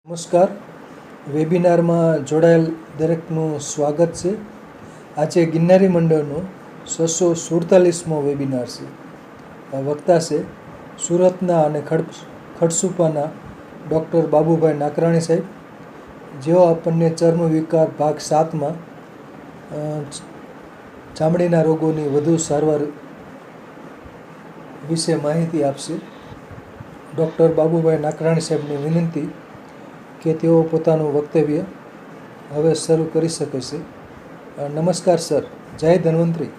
નમસ્કાર. વેબિનારમાં જોડાયેલ દરેકનું સ્વાગત છે. આજે ગિરનારી મંડળનો 647મો વેબિનાર છે. વક્તા છે સુરતના અને ખડસુપાના ડૉક્ટર બાબુભાઈ નાકરાણી સાહેબ, જેઓ આપણને ચર્મ વિકાર ભાગ 7માં ચામડીના રોગોની વધુ સારવાર વિશે માહિતી આપશે. ડૉક્ટર બાબુભાઈ નાકરાણી સાહેબની વિનંતી કે તેઓ પોતાનું વક્તવ્ય હવે શરૂ કરી શકે છે. નમસ્કાર સર. જય ધન્વંતરી.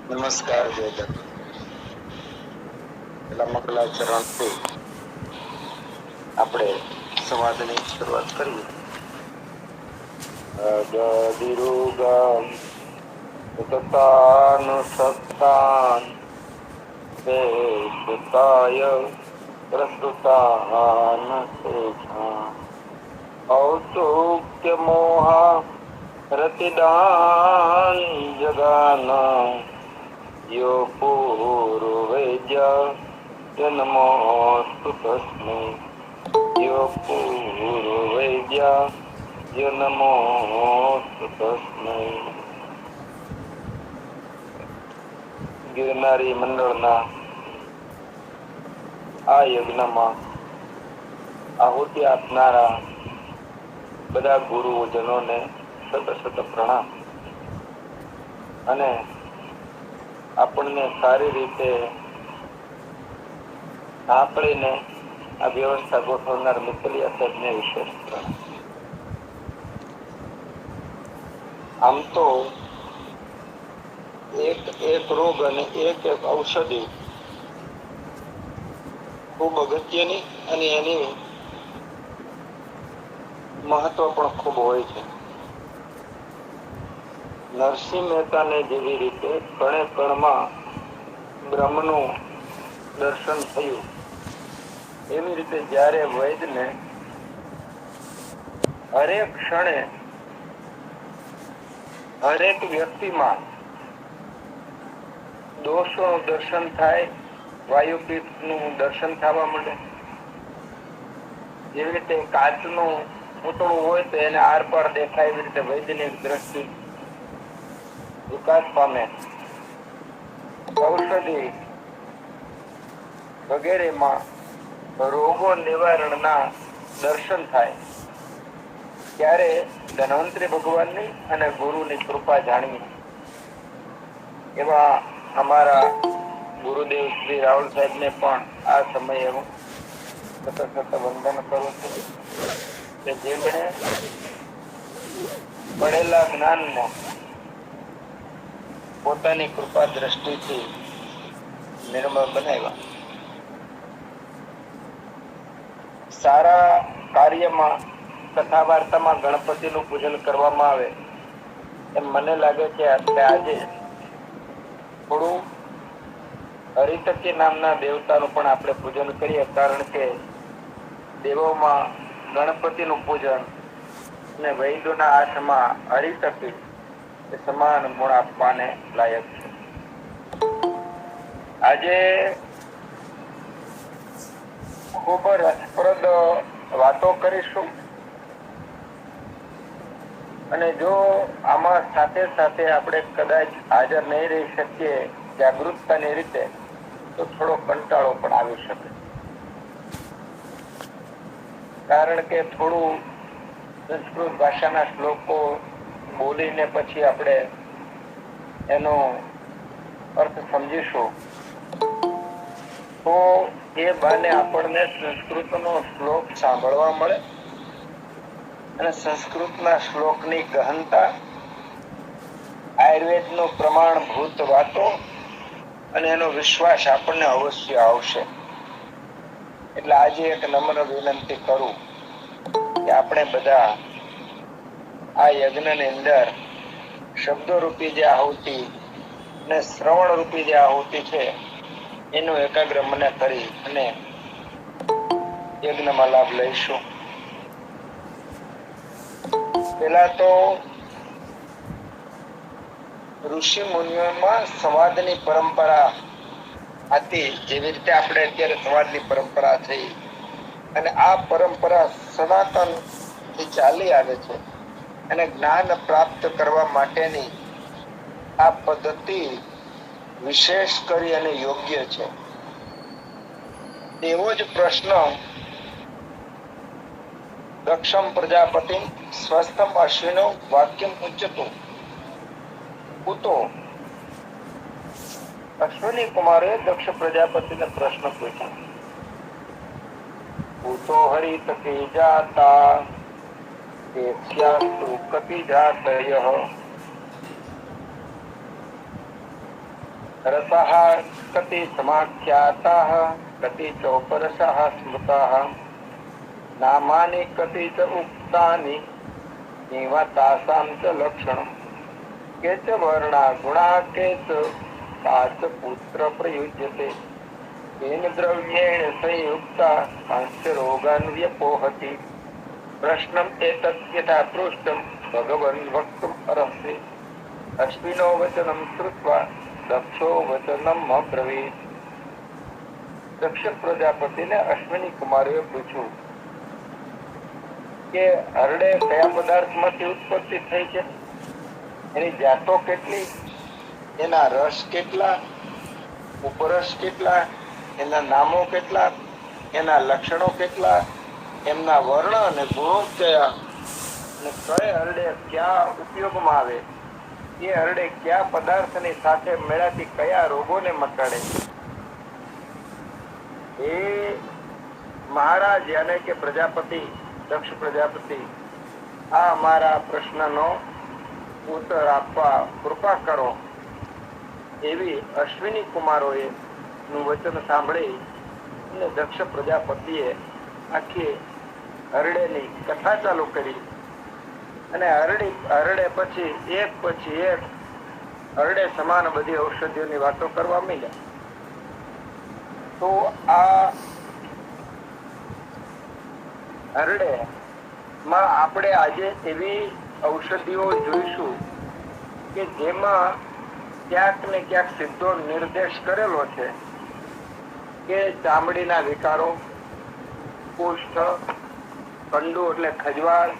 નમસ્કાર. જય ધન્વંતરી. પેલા મંગલાચરણથી આપણે સંવાદની શરૂઆત કરીએ. અગદિરુગમ સતાન સત્તાન તે સુતાય પ્રસ્તુતાન તેછા ઔતુક્ય મોહા રતિદાન જગાન યો પૂર્વૈજ્ય નમોસ્તુ તસ્મૈ યો પૂર્વૈજ્ય નમોસ્તુ તસ્મૈ. ગિરનારી મંડળના આ યજ્ઞમાં આહુતિ આપનારા બધા ગુરુજનોને સત પ્રણામ અને આપણને સારી રીતે સાંકળીને આ વ્યવસ્થા ગોઠવનાર મિત્તલિયા સાહેબને વિશેષ પ્રણામ. આમ તો એક રોગ અને એક ઔષધિ ખૂબ અગત્યની અને એની મહત્વ પણ ખૂબ હોય છે. નરસિંહ મહેતાને જેવી રીતે કણે કણમાં બ્રહ્મનું દર્શન થયું, એવી રીતે જ્યારે વૈદને હરેક ક્ષણે હરેક વ્યક્તિમાં દોષોનું દર્શન થાય, વાયુપીઠનું દર્શન થવા માંડે. જેવી રીતે કાચનું પૂતળું હોય તો એને આરપાર દેખાય, એવી રીતે વૈજ્ઞાનિક દ્રષ્ટિ વિકાસ પામે. ઔષધિ વગેરેમાં રોગો નિવારણના દર્શન થાય ત્યારે ધન્વંતરી ભગવાનની અને ગુરુની કૃપા જાણવી. એવા અમારા ગુરુદેવ શ્રી રાહુલ સાહેબને પણ આ સમયે હું સતત વંદન કરું છું કે જેમણે પડેલા જ્ઞાનને પોતાની કૃપા દ્રષ્ટિથી નિર્મળ બનાવ્યા. સારા કાર્યમાં કથા વાર્તામાં ગણપતિનું પૂજન કરવામાં આવે એમ મને લાગે છે આપણે આજે થોડું હરિતકી નામના દેવતાનું પણ આપણે પૂજન કરીએ, કારણ કે દેવોમાં ગણપતિનું પૂજન અને વૈદોના હાથમાં હરિતકી એ સમાન ગુણ આપવાને લાયક છે. આજે ખૂબ રસપ્રદ વાતો કરીશું અને જો આમાં સાથે સાથે આપણે કદાચ હાજર નહીં રહી શકીએ જાગૃતતાની રીતે તો થોડો કંટાળો પણ આવી શકે, કારણ કે થોડું સંસ્કૃત ભાષાના શ્લોકો બોલીને પછી આપણે એનો અર્થ સમજીશું તો એ બાને આપણને સંસ્કૃતનો શ્લોક સાંભળવા મળે અને સંસ્કૃતના શ્લોકની ગહનતા, આયુર્વેદનો પ્રમાણભૂત વાતો અને એનો વિશ્વાસ આપણને અવશ્ય આવશે. એટલે આજે એક નમ્ર વિનંતી કરું કે આપણે બધા આ યજ્ઞની અંદર શબ્દો રૂપી જે આહુતિ ને શ્રવણ રૂપી જે આહુતિ છે એનું એકાગ્ર મને કરી અને યજ્ઞમાં લાભ લઈશું. પેલા તો ઋષિ મુનિઓમાં સંવાદની પરંપરા હતી, જેવી રીતે આપણે અત્યારે સંવાદની પરંપરા થઈ, અને આ પરંપરા સનાતન થી ચાલી આવે છે. અને જ્ઞાન પ્રાપ્ત કરવા માટેની આ પદ્ધતિ વિશેષ કરી અને યોગ્ય છે. એવો જ પ્રશ્ન દક્ષમ પ્રજાપતિ સ્વસ્થમ અશ્વિનો વાક્યમ ઉચ્ચતો પૂતો. અશ્વિની કુમારે દક્ષ પ્રજાપતિને પ્રશ્ન પૂછ્યો. પૂતો હરિત કે જાતા દેશ્યાસ્તુ કપિ જાતયઃ રસઃ કતિ સમાખ્યાતાઃ કતિ ચોપરસઃ સ્મૃતાઃ નામાની કતિ ચ ઉક્તાની નિવતાસાં ચ લક્ષણં કેચ વર્ણા ગુણા કેચ કાચ પુત્ર પ્રયુજ્યતે તેન દ્રવ્યેણ સંયુક્તા કાંસ્ય રોગાન વ્યપોહતિ. પ્રશ્નમ એતत् યથા પૃષ્ટમ ભગવન વક્તુમ અર્હસि. અશ્વિનો વચનમ શ્રુત્વા દક્ષો વચનમ અબ્રવીત. દક્ષ પ્રજાપતિને અશ્વિની કુમારોએ પૂછ્યું કે હરડે કયા પદાર્થમાંથી ઉત્પત્તિ થઈ છે, એની જાતો કેટલી, એના રસ કેટલા, ઉપરસ કેટલા, એના નામો કેટલા, એના લક્ષણો કેટલા, એમના વર્ણ અને ગુણો કયા, અને કઈ હરડે ક્યાં ઉપયોગમાં આવે, એ હરડે કયા પદાર્થની સાથે મેળાથી કયા રોગોને મટાડે. એ મહારાજ યાને કે પ્રજાપતિ દક્ષ પ્રજાપતિ, આ અમારા પ્રશ્નનો ઉત્તર આપવા કૃપા કરો. એવી અશ્વિની કુમારોએ નું વચન સાંભળી અને દક્ષ પ્રજાપતિએ આખી હરડેની કથા ચાલુ કરી. અને હરડે પછી એક હરડે સમાન બધી ઔષધિઓની વાતો કરવા માંડ્યા. તો આ હરડે માં આપણે આજે એવી ઔષધિઓ જોઈશું કે જેમાં ક્યાંક ને ક્યાંક સીધો નિર્દેશ કરેલો છે કે ચામડીના વિકારો, કુષ્ઠ, કંડુ એટલે ખજવાળ,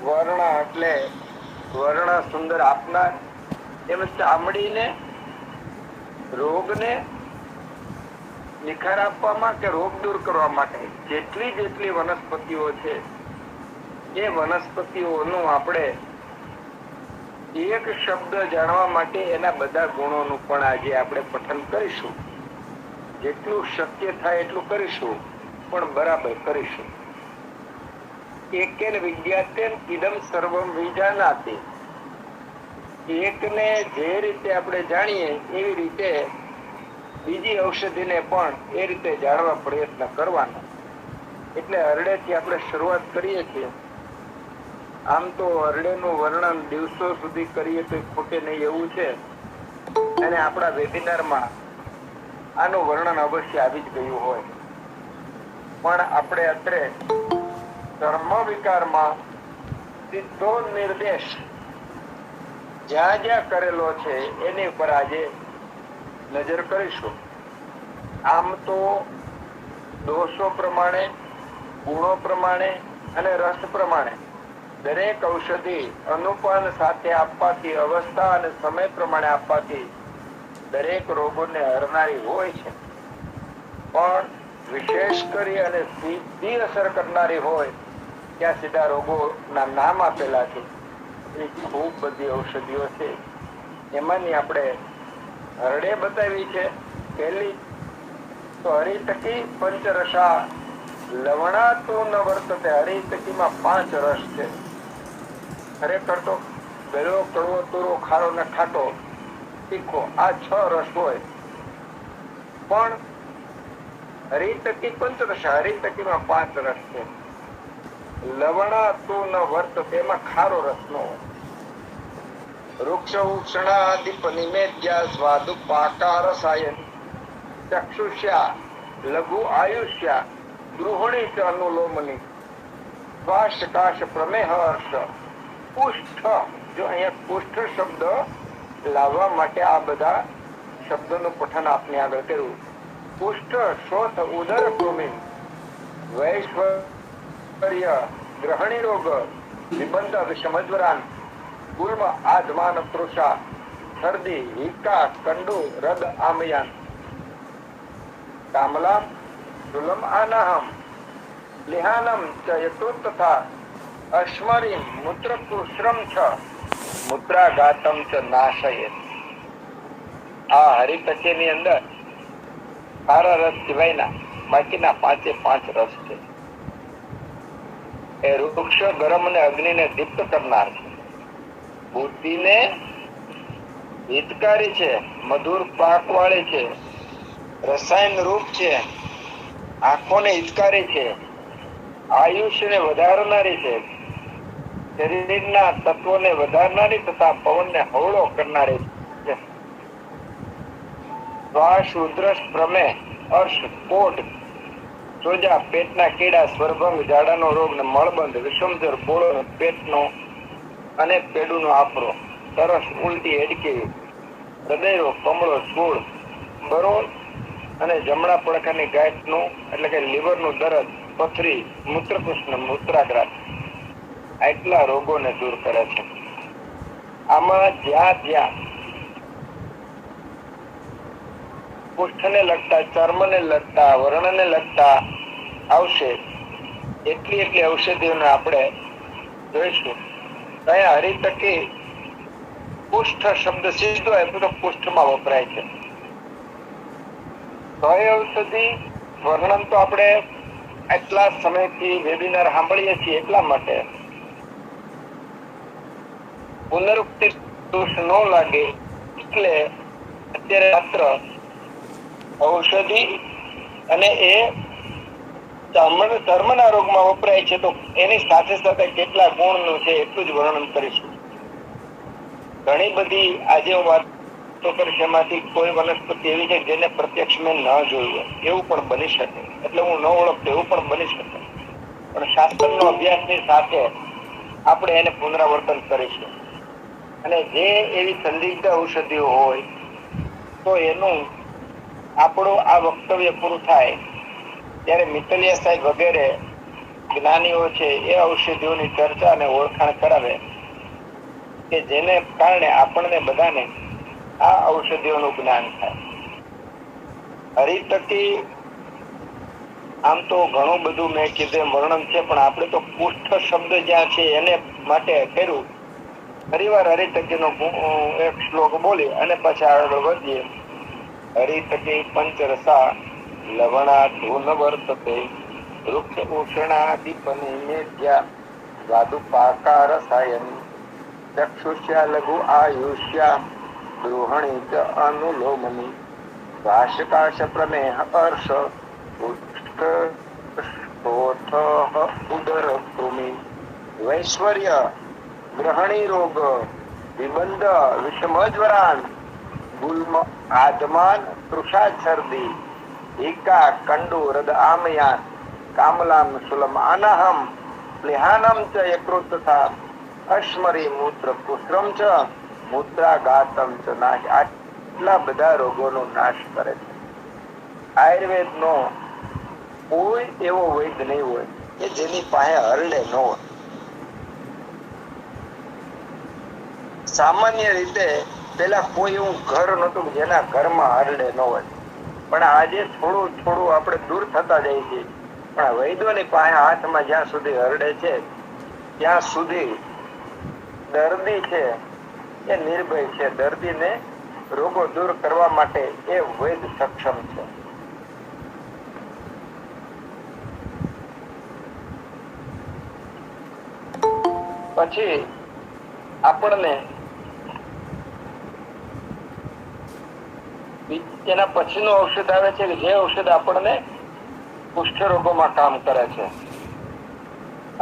વર્ણ એટલે વર્ણ સુંદર આપનાર, એમ ચામડીને રોગને નિખાર આપવામાં કે રોગ દૂર કરવા માટે જેટલી વનસ્પતિઓ છે, એ વનસ્પતિઓનું આપણે એક શબ્દ જાણવા માટે એના બધા ગુણોનું પણ આજે આપણે પઠન કરીશું. જેટલું શક્ય થાય એટલું કરીશું, પણ બરાબર કરીશું. એકેન વિદ્યાતેન ઇદમ સર્વમ વિજાનાતિ. એકને જે રીતે આપણે જાણીએ એવી રીતે બીજી ઔષધિને પણ એ રીતે જાણવા પ્રયત્ન કરવાનો. એટલે હરડેથી આપણે શરૂઆત કરીએ છીએ. આમ તો હરડેનું વર્ણન દિવસો સુધી કરીએ તો ખોટે નહીં એવું છે, અને આપણા વેબિનારમાં આનું વર્ણન અવશ્ય આવી જ ગયું હોય. પણ આપણે અત્રે ધર્મ વિકારમાં સીધો નિર્દેશ જ્યાં જ્યાં કરેલો છે એની ઉપર આજે નજર કરીશું. આમ તો દોષો પ્રમાણે, ગુણો પ્રમાણે અને રસ પ્રમાણે દરેક ઔષધિ અનુપાન સાથે આપવાથી, અવસ્થા અને સમય પ્રમાણે આપવાથી દરેક રોગોને હરનારી હોય છે. પણ વિશેષ કરી અને સીધી અસર કરનારી હોય ત્યાં સીધા રોગોના નામ આપેલા છે. એ ખૂબ બધી ઔષધિઓ છે. એમાંની આપણે હરડે બતાવી છે. પહેલી તો હરિતકી પંચરસા લવણા તો ન વર્તતે. હરિતકીમાં 5 રસ છે. ખરેખર તો ગળો, કડવો, તુરો, ખારો ને ખાટો, તીખો, આ 6 રસ હોય. પણ હરિતકી પંચરસા, હરિતકીમાં 5 રસ છે. લવણા તો ન વર્તતે, એમાં ખારો રસ નો હોય. વૃક્ષ ઉક્ષણાદિપ નિમેદ્યા સ્વાદુ પાકાર સાયન. ચક્ષુષ્યા લઘુ આયુષ્યા ગૃહિણી ચ અનુલોમની શ્વાસ કાશ પ્રમેહ હર્ષ પુષ્ઠ. જો અહીંયા પુષ્ઠ શબ્દ લાવવા માટે આ બધા શબ્દોનું પઠન આપને આગળ કર્યું. પુષ્ઠ શ્રોત ઉદર કૃમિ વૈશ્વર્ય ગ્રહણી રોગ નિબંધ વિષમજ્વરાન ગુલ્મ આધમાન તૃષા શરદી હિકા કંડુ રદ આમયાન કામલા સુલમ આનાહમ લિહાનમ ચ યતુર તથા અશ્મરી મૂત્રકુશ્રમ છ મૂત્રાઘાતમ ચ નાશયે. આ હરિકથાની અંદર સારા રસ સિવાયના બાકીના 5 રસ છે. એ વૃક્ષ ગરમ અને અગ્નિને દીપ્ત કરનાર છે, બુદ્ધિને હિતકારી છે, મધુર પાક વાળી છે, રસાયણ રૂપ છે, આંખોને હિતકારી છે, આયુષ્યને વધારનારી છે, શરીરના તત્વોને વધારનારી તથા પવનને હવળો કરનારી છે. શ્વાસ ઉધરસ પ્રમેહ અર્શ પોટ સોજા પેટના કીડા સ્વરભંગ ઝાડાનો રોગ ને મળબંધ વિષમજર બોળો પેટનો અને પેડુનો આફરો તરસ ઉલટી હેડકી હૃદય કમળો છોડ બરો અને જમણા પડખાની ગાંઠનું એટલે કે લીવરનું દર્દ પથરી મૂત્રકુષ્ણ મૂત્રાગ્રાસ આટલા રોગોને દૂર કરે છે. આમાં જ્યાં જ્યાં પુષ્ઠને લગતા ચર્મને લગતા વર્ણને લગતા આવશે એટલી ઔષધિઓને આપણે જોઈશું. અહીંયા હરિતકી પુષ્ઠ શબ્દ સીધો આપ્યો તો પુષ્ઠમાં વપરાય છે. કઈ ઔષધિ વર્ણન તો આપણે એટલા સમયથી વેબિનાર સાંભળીએ છીએ એટલા માટે પુનરુક્તિ દોષ ન લાગે એટલે અત્યારે માત્ર ઔષધિ અને એ ચર્મના રોગમાં વપરાય છે તો એની સાથે સાથે કેટલા ગુણનું છે એટલું જ વર્ણન કરીશું. ઘણી બધી આજે હું વાતો કરીશ એમાંથી કોઈ વનસ્પતિ એવી છે જેને પ્રત્યક્ષ મેં ન જોયું હોય એવું પણ બની શકે, એટલે હું ન ઓળખતો એવું પણ બની શકે, પણ શાસ્ત્રનો અભ્યાસની સાથે આપણે એને પુનરાવર્તન કરીશું. અને જે એવી સંદિગ્ધ ઔષધિઓ હોય તો એનું આપણું આ વક્તવ્ય પૂરું થાય ત્યારે મિત્તલિયા સાહેબ વગેરે જ્ઞાનીઓ છે એ ઔષધિઓની ચર્ચા અને ઓળખાણ કરાવે કે જેને કારણે આપણને બધાને આ ઔષધિઓનું જ્ઞાન થાય. હરિતકી આમ તો ઘણું બધું મેં કીધું વર્ણન છે, પણ આપણે તો પુષ્ઠ શબ્દ જ્યાં છે એને માટે કર્યું. ફરીવાર હરિતકીનો એક શ્લોક બોલી અને પછી આગળ વધીએ. હરિતકી પંચરસા લવણા ધૂન વર્તતે વૃક્ષ ઉષણાદિપની મેધ્યા સ્વાદુપાકાર રસાયન ચક્ષુષ્યા લઘુ આયુષ્યા ગૃહણી ચ અનુલોમની વાશકાશ પ્રમેહ અર્ષ ઉદર કૃમિ વૈશ્વર્ય ગ્રહણી રોગ નિબંધ વિષમજ્વરાન ગુલ્મ આધમાન તૃષા છર્દી હિકા કંડુ હૃદ આમયાન કામલામ સુલમ આનાહમ લિહાનમ ચ યકૃત તથા અશ્મરી મૂત્ર કુશ્રમ ચ મૂત્રાઘાતમ ચ નાશ. આટલા બધા રોગોનો નાશ કરે છે. આયુર્વેદનો કોઈ એવો વૈદ નહીં હોય કે જેની પાસે હરડે ન હોય. સામાન્ય રીતે પેલા કોઈ એવું ઘર નતું જેના ઘરમાં હરડે ન હોય, પણ આજે થોડું થોડું આપણે દૂર થતા જઈએ છીએ. પણ વૈદ્યોની પાસે હાથમાં જ્યાં સુધી હરડે છે ત્યાં સુધી દર્દી છે એ નિર્ભય છે. દર્દીને રોગો દૂર કરવા માટે એ વૈદ સક્ષમ છે. પછી આપણને એના પછીનું ઔષધ આવે છે કે જે ઔષધ આપણને કુષ્ઠ રોગોમાં કામ કરે છે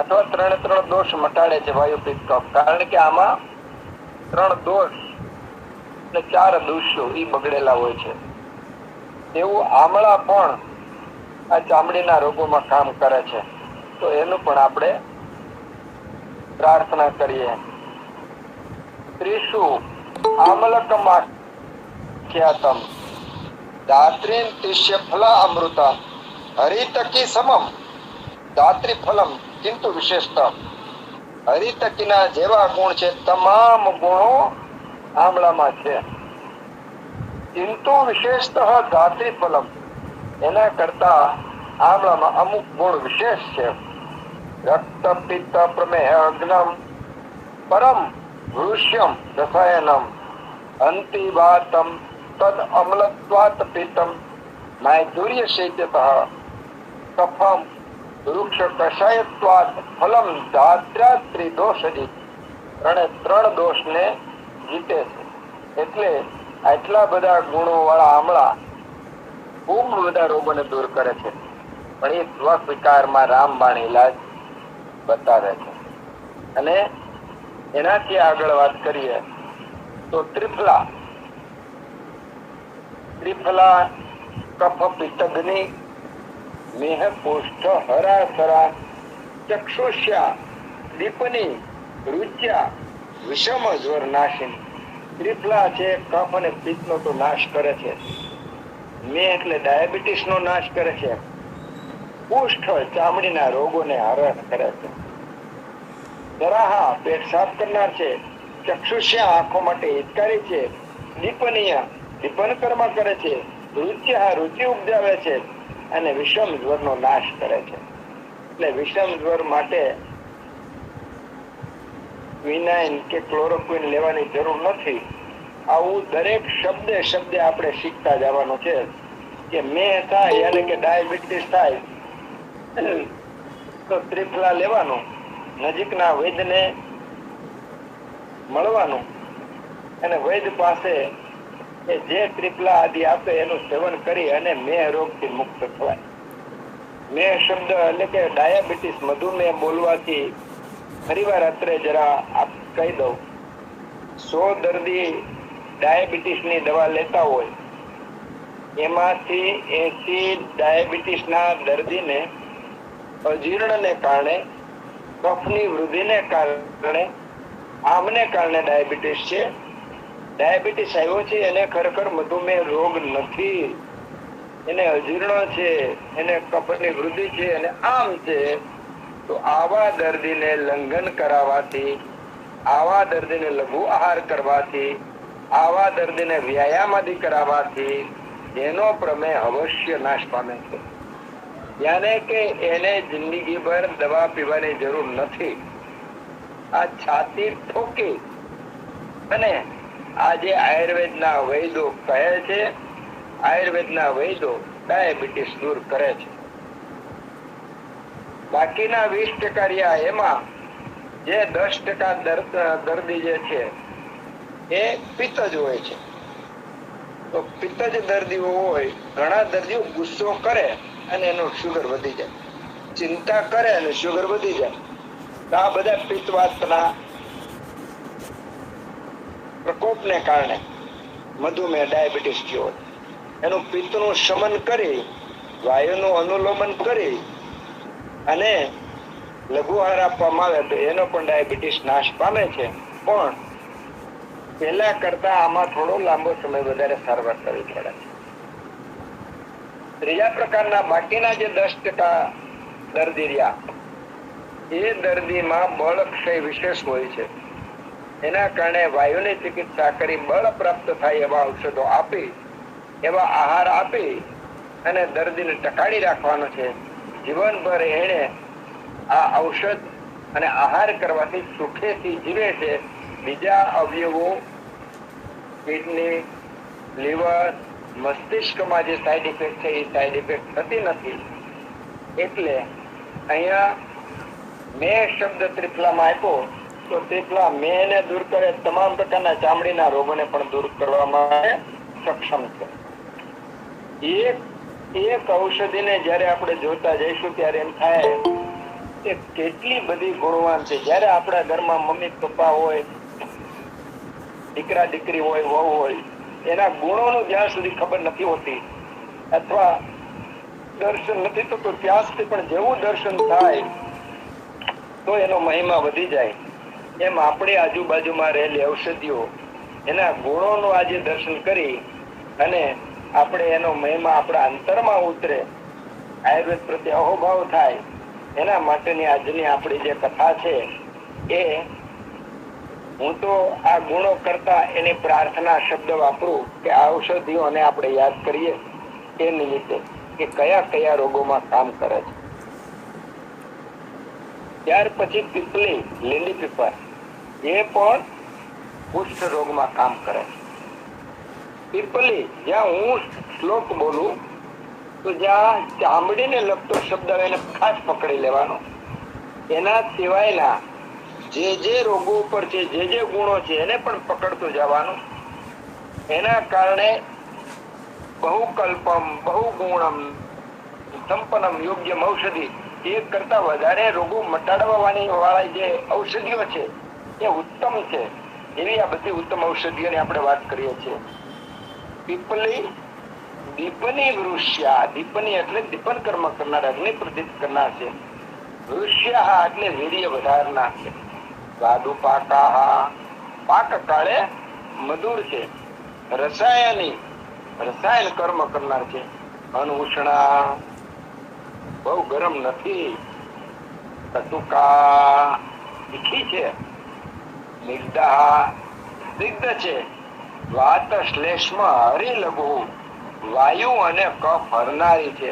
અથવા 3 દોષ મટાડે છે. વાયુ પિત્ત કફ, કારણ કે આમાં 3 દોષ અને 4 દોષો એ બગડેલા હોય છે. એવું આમળા પણ આ ચામડીના રોગોમાં કામ કરે છે. તો એનું પણ આપણે પ્રાર્થના કરીએ. ત્રીસુ આમલકમાખ્યાતમ દાત્રીન તિષ્ય ફલા અમૃતમ હરિતકી સમમ દાત્રી ફલમ કિંતુ વિશેષતા. હરિતકીના જેવા ગુણ છે તમામ ગુણો આમળામાં છે. કિંતુ વિશેષતઃ દાત્રી ફલમ એના કરતા આમળામાં અમુક ગુણ વિશેષ છે. રક્ત પિત્ત પ્રમેહ અગ્નમ પરમ વૃષ્યમ રસાયનમ અંતિવાતમ તદ અમ્લત્વાત પિત્તમ માધુર્ય શૈત્યતઃ કફમ વૃક્ષ કષાયત્વાત ફલમ દાત્રાત્રી દોષજી. ત્રણ દોષને જીતે છે. એટલે આટલા બધા ગુણો વાળા આમળા ખૂબ બધા રોગોને દૂર કરે છે. પણ એ સ્વસ્વીકારમાં રામબાણ ઈલાજ બતાવે છે. અને એનાથી આગળ વાત કરીએ તો ત્રિફલા કફ પિત્તગ્નિ મેહ કોષ્ઠ હરાસરા ચક્ષુષ્યા દીપની રુચ્યા વિષમ જ્વર નાશિની. ત્રિફલા છે કફ અને પિત્તનો તો નાશ કરે છે. મેહ એટલે ડાયાબિટીસ નો નાશ કરે છે. કુષ્ઠ ચામડીના રોગોને હરણ કરે છે. દરાહા પેટ સાફ કરનાર છે. ચક્ષુષ્યા આંખો માટે હિતકારી છે. દીપનીય દીપન કર્મ કરે છે. રુચ્યા રુચિ ઉપજાવે છે. અને વિષમ જ્વરનો નાશ કરે છે. એટલે વિષમ જ્વર માટે વિનાઇન કે ક્લોરોક્વિન લેવાની જરૂર નથી. આવું દરેક શબ્દે આપણે શીખતા જવાનું છે કે મેં થાય યાને કે ડાયાબિટીસ થાય તો ત્રિફલા લેવાનું, નજીકના વૈદ્યને મળવાનું અને વૈદ્ય પાસે જે ત્રિફલા આદિ આપે એનું સેવન કરી અને મેહ રોગથી મુક્ત થવાય. મેહ શબ્દ એટલે કે ડાયાબિટીસ મધુમેહ બોલવાથી ફરીવાર અત્રે જરા કહી દઉં. 100 દર્દી ડાયાબિટીસની દવા લેતા હોય એમાંથી 80 ડાયાબિટીસના દર્દીને અજીર્ણને કારણે, કફની વૃદ્ધિને કારણે, આમને કારણે ડાયાબિટીસ છે. ડાયાબિટીસ આવ્યો છે એને ખરેખર મધુમેહ રોગ નથી. એને અજીર્ણ છે, એને કફની વૃદ્ધિ છે અને આમ છે. તો આવા દર્દીને લંઘન કરાવવાથી, આવા દર્દીને લઘુ આહાર કરવાથી, આવા દર્દીને વ્યાયામ આદિ કરાવવાથી એનો પ્રમેય અવશ્ય નાશ પામે છે. યાને કે એને જિંદગીભર દવા પીવાની જરૂર નથી. આ છાતી ઠોકી અને આજે આયુર્વેદના વૈદો કહે છે, આયુર્વેદના વૈદો ડાયાબિટીસ દૂર કરે છે. બાકીના 20% રહ્યા એમાં જે 10% દર્દી જે છે એ પિત્તજ હોય છે. તો પિત્તજ દર્દીઓ હોય, ઘણા દર્દીઓ ગુસ્સો કરે અને એનું શુગર વધી જાય, ચિંતા કરે અને શુગર વધી જાય. તો આ બધા પિત્તવાતના પ્રકોપને કારણે મધુમેહ ડાયાબિટીસ થયો. એનું પિત્તનું શમન કરી, વાયુનું અનુલોમન કરી અને લઘુ આહાર આપવામાં આવે તો એનો પણ ડાયાબિટીસ નાશ પામે છે. પણ પહેલા કરતા આમાં થોડો લાંબો સમય વધારે સારવાર કરવી પડે છે. ત્રીજા પ્રકારના બાકીના જે 10% દર્દી રહ્યા એ દર્દીમાં બળ ક્ષય વિશેષ હોય છે. એના કારણે વાયુની ચિકિત્સા કરી બળ પ્રાપ્ત થાય એવા ઔષધો આપી, એવા આહાર આપી અને દર્દીને ટકાવી રાખવાનો છે. જીવનભર એને આ ઔષધ અને આહાર કરવાથી સુખેથી જીવે છે. બીજા અવયવો, કિડની, લીવર, મસ્તિષ્કમાં જે સાઈડ ઇફેક્ટ છે એ સાઈડ ઇફેક્ટ થતી નથી. એટલે અહીંયા મેં શબ્દ ત્રિફલામાં આપ્યો તો ત્રિફલા મેહને દૂર કરે, તમામ પ્રકારના ચામડીના રોગોને પણ દૂર કરવામાં સક્ષમ છે. એક ઔષધિને જયારે આપણે જોતા જઈશું ત્યારે એમ થાય કે કેટલી બધી ગુણવાન છે. જયારે આપણા ઘરમાં મમ્મી પપ્પા હોય, દીકરા દીકરી હોય, વહુ હોય, એના ગુણોનું જ્યાં સુધી ખબર નથી હોતી અથવા દર્શન નથી થતું ત્યાં સુધી પણ જેવું દર્શન થાય તો એનો મહિમા વધી જાય. એમ આપણી આજુબાજુમાં રહેલી ઔષધિઓ એના ગુણોનું આજે દર્શન કરી અને આપણે એનો મહિમા આપણા અંતરમાં ઉતરે, આયુર્વેદ પ્રત્યે અહોભાવ થાય, એના માટેની આજની આપણી જે કથા છે એ હું તો આ ગુણો કરતા એની પ્રાર્થના શબ્દ વાપરું કે આ ઔષધિઓને આપણે યાદ કરીએ એ નિમિત્તે કે કયા કયા રોગોમાં કામ કરે છે. ત્યાર પછી પીપલી, લીલી પીપર, એ પણ કુષ્ઠ રોગમાં કામ કરે છે. પીપલી, જ્યાં હું શ્લોક બોલું તો જ્યાં ચામડીને લગતો શબ્દ એને ખાસ પકડી લેવાનો, એના સિવાયના જે રોગો ઉપર છે, જે ગુણો છે એને પણ પકડતું જવાનું. એના કારણે બહુકલ્પમ બહુગુણમ સંપન્નમ યોગ્યમ ઔષધિ, એક કરતા વધારે રોગો મટાડવાની વાળા જે ઔષધિઓ છે એ ઉત્તમ છે. એવી આ બધી ઉત્તમ ઔષધિઓની આપણે વાત કરીએ છીએ. પીપલી, દીપની વૃષ્યા, દીપની એટલે દીપન કર્મ કરનાર, અગ્નિ પ્રદીપ કરનાર છે. વૃષ્યા એટલે વીર્ય વધારનાર છે. સ્વાદુપાકા, પાક કાળે મધુર છે. રસાયણી, રસાયણ કર્મ કરનાર છે. અનુષ્ણા, બહુ ગરમ નથી. કટુકા, તીખી છે. સ્નિગ્ધા, સ્નિગ્ધ છે. વાત શ્લેષમાં હરી લઘુ, વાયુ અને કફ હરનારી છે.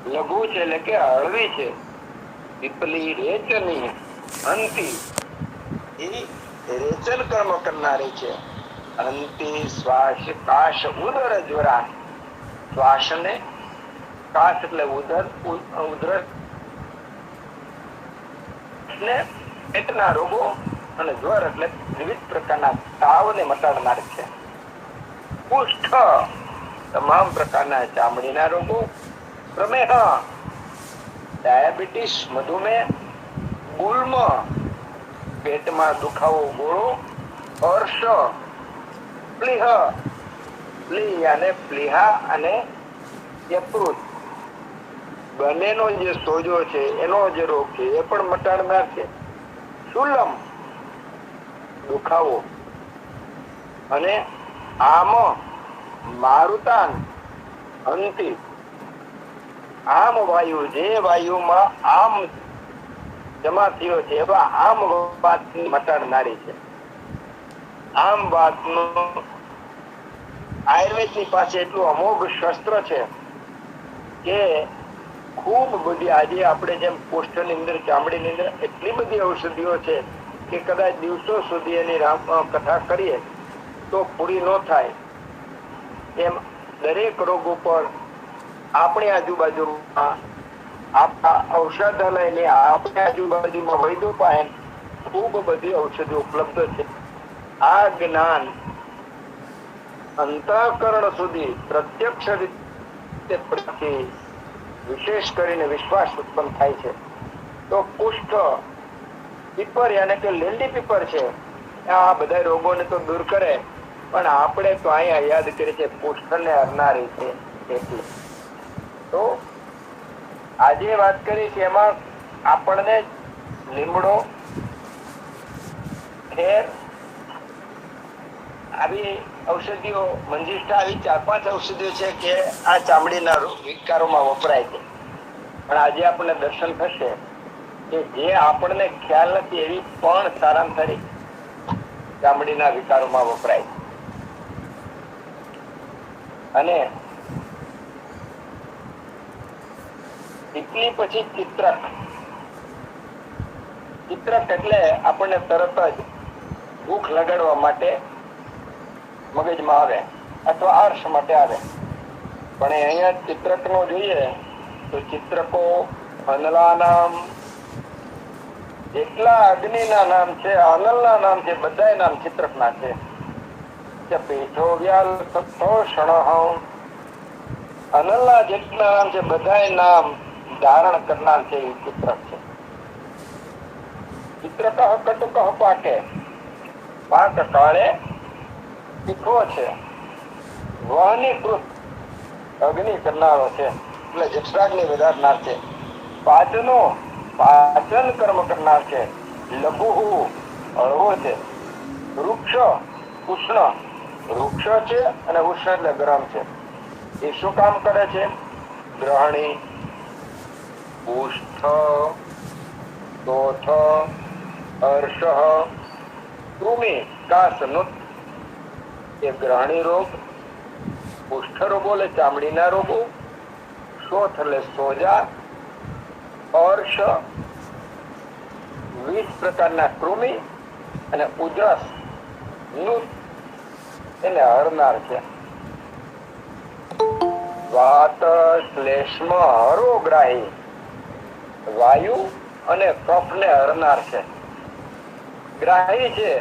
લઘુ છે એટલે કે હળવી છે. પીપલી રેચની, અંતિ, એ રેચન કર્મ કરનારી છે. અંતિ શ્વાસ કાશ ઉદર જ્વરા, શ્વાસને કાશ એટલે ઉધરસ ને પેટના રોગો અને જ્વર એટલે વિવિધ પ્રકારના તાવને મટાડનાર છે. કુષ્ઠ, તમામ પ્રકારના ચામડીના રોગો. પ્રમેહ, ડાયાબિટીસ, મધુમેહ. ગુલ્મ, પેટમાં દુખાવો, ગોળો. હર્ષ, પ્લીહ, પ્લી અને પ્લીહા અને યકૃત, બંનેનો જે સોજો છે એનો જે રોગ છે એ પણ મટાડનાર છે. શુલમ, દુખાવો. અને આમ, મારુતાન, અંતિ, આમ વાયુ, જે વાયુમાં આમ જમા થયો છે એવા આમ વાત મટાડનારી છે. આમ વાતનું આયુર્વેદની પાસે એટલું અમોઘ શસ્ત્ર છે કે ખૂબ બધી, આજે આપણે જેમ કોષ્ઠની અંદર, ચામડીની અંદર એટલી બધી ઔષધિઓ છે કે કદાચ દિવસો સુધી એની કથા કરીએ તો પૂરી ન થાય. એમ દરેક રોગ ઉપર આપણી આજુબાજુમાં ઔષધાલયની આપણી આજુબાજુમાં વૈદ્યો પાસે ખૂબ બધી ઔષધિ ઉપલબ્ધ છે. આ જ્ઞાન અંતઃકરણ સુધી પ્રત્યક્ષ રીતે વિશેષ કરીને વિશ્વાસ ઉત્પન્ન થાય છે. તો કુષ્ઠ પીપર યાને કે લીલી પીપર છે, આ બધા રોગોને તો દૂર કરે, પણ આપણે તો અહીંયા યાદ કરીએ છીએ કુષ્ઠને હરનારી છે. એટલે તો આજે વાત કરી છે એમાં આપણને લીમડો, ખેર, આવી ઔષધિઓ, મંજિષ્ઠા, આવી 4-5 ઔષધિઓ છે કે આ ચામડીના વિકારોમાં વપરાય છે. પણ આજે આપણને દર્શન થશે કે જે આપણને ખ્યાલ નથી એવી પણ સારામાં સારી ચામડીના વિકારોમાં વપરાય છે. અને પીપલી પછી ચિત્રક. ચિત્રક એટલે આપણને તરત જ ભૂખ લગાડવા માટે મગજમાં આવે અથવા આર્ષ માટે આવે. પણ અહીંયા ચિત્રક નો જોઈએ તો ચિત્રકો અનલા નામ, જેટલા અગ્નિના નામ છે, અનલના નામ છે, બધા નામ ચિત્રક ના છે. પીઠો વ્યાલ અનલના જેટલા નામ છે બધા નામ ધારણ કરનાર છે એ ચિત્રક છે. ચિત્રક કટુક પાકે, પાક કાળે તીખો છે. વહનીકૃત, અગ્નિ કરનારો છે, એટલે જઠરાગ્નિ વધારનાર છે. પાચન કર્મ કરનાર છે. લઘુ હળવો છે. વૃક્ષ ઉષ્ણ, વૃક્ષ છે અને ઉષ્ણ એટલે ગરમ છે. એ શું કામ કરે છે? ગ્રહણી, ઉષ્ઠ, દોઠ, હર્ષ, કૃમિ, કાસનુત. એ ગ્રહણી રોગ, કુષ્ઠ રોગો એટલે ચામડીના રોગો, શોથ એટલે સોજા, હર્ષ 20 પ્રકારના કૃમિ અને ઉધરસ નુત એને હરનાર છે. વાત શ્લેષ્મ હરોગ્રાહી, વાયુ અને કફને હરનાર છે. ગ્રાહી છે.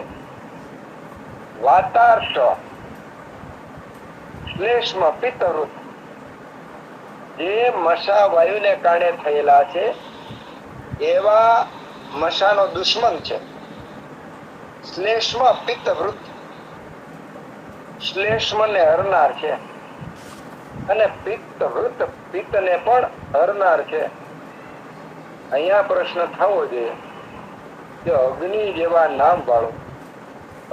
વાતાર્ષ, શ્લેષ્મ પિત્તવૃત, જે મશા વાયુને કારણે થયેલા છે એવા મશાનો દુશ્મન છે. શ્લેષ્મ પિત્તવૃત, શ્લેષ્મને હરનાર છે અને પિત્તવૃત, પિત્તને પણ હરનાર છે. અહીંયા પ્રશ્ન થવો જોઈએ કે અગ્નિ જેવા નામ વાળો,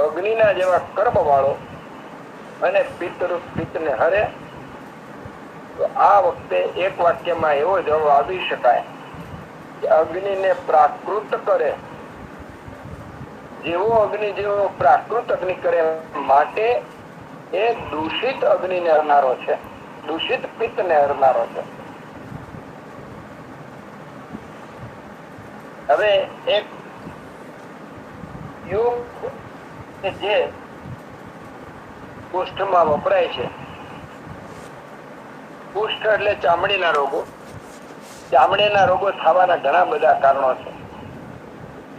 અગ્નિના જેવા કર્મ વાળો અને પિત્તરૂપ પિત્તને હરે, તો આ વખતે એક વાક્યમાં એવો જવાબ આપી શકાય કે અગ્નિને પ્રાકૃત કરે, જેવો અગ્નિ જેવો પ્રાકૃત અગ્નિ કરે માટે એ દૂષિત અગ્નિને હરનારો છે, દૂષિત પિત્તને હરનારો છે. હવે એક યોગ કે જે કુષ્ઠમાં વપરાય છે. કુષ્ઠ એટલે ચામડીના રોગો. ચામડીના રોગો થવાના ઘણા બધા કારણો છે,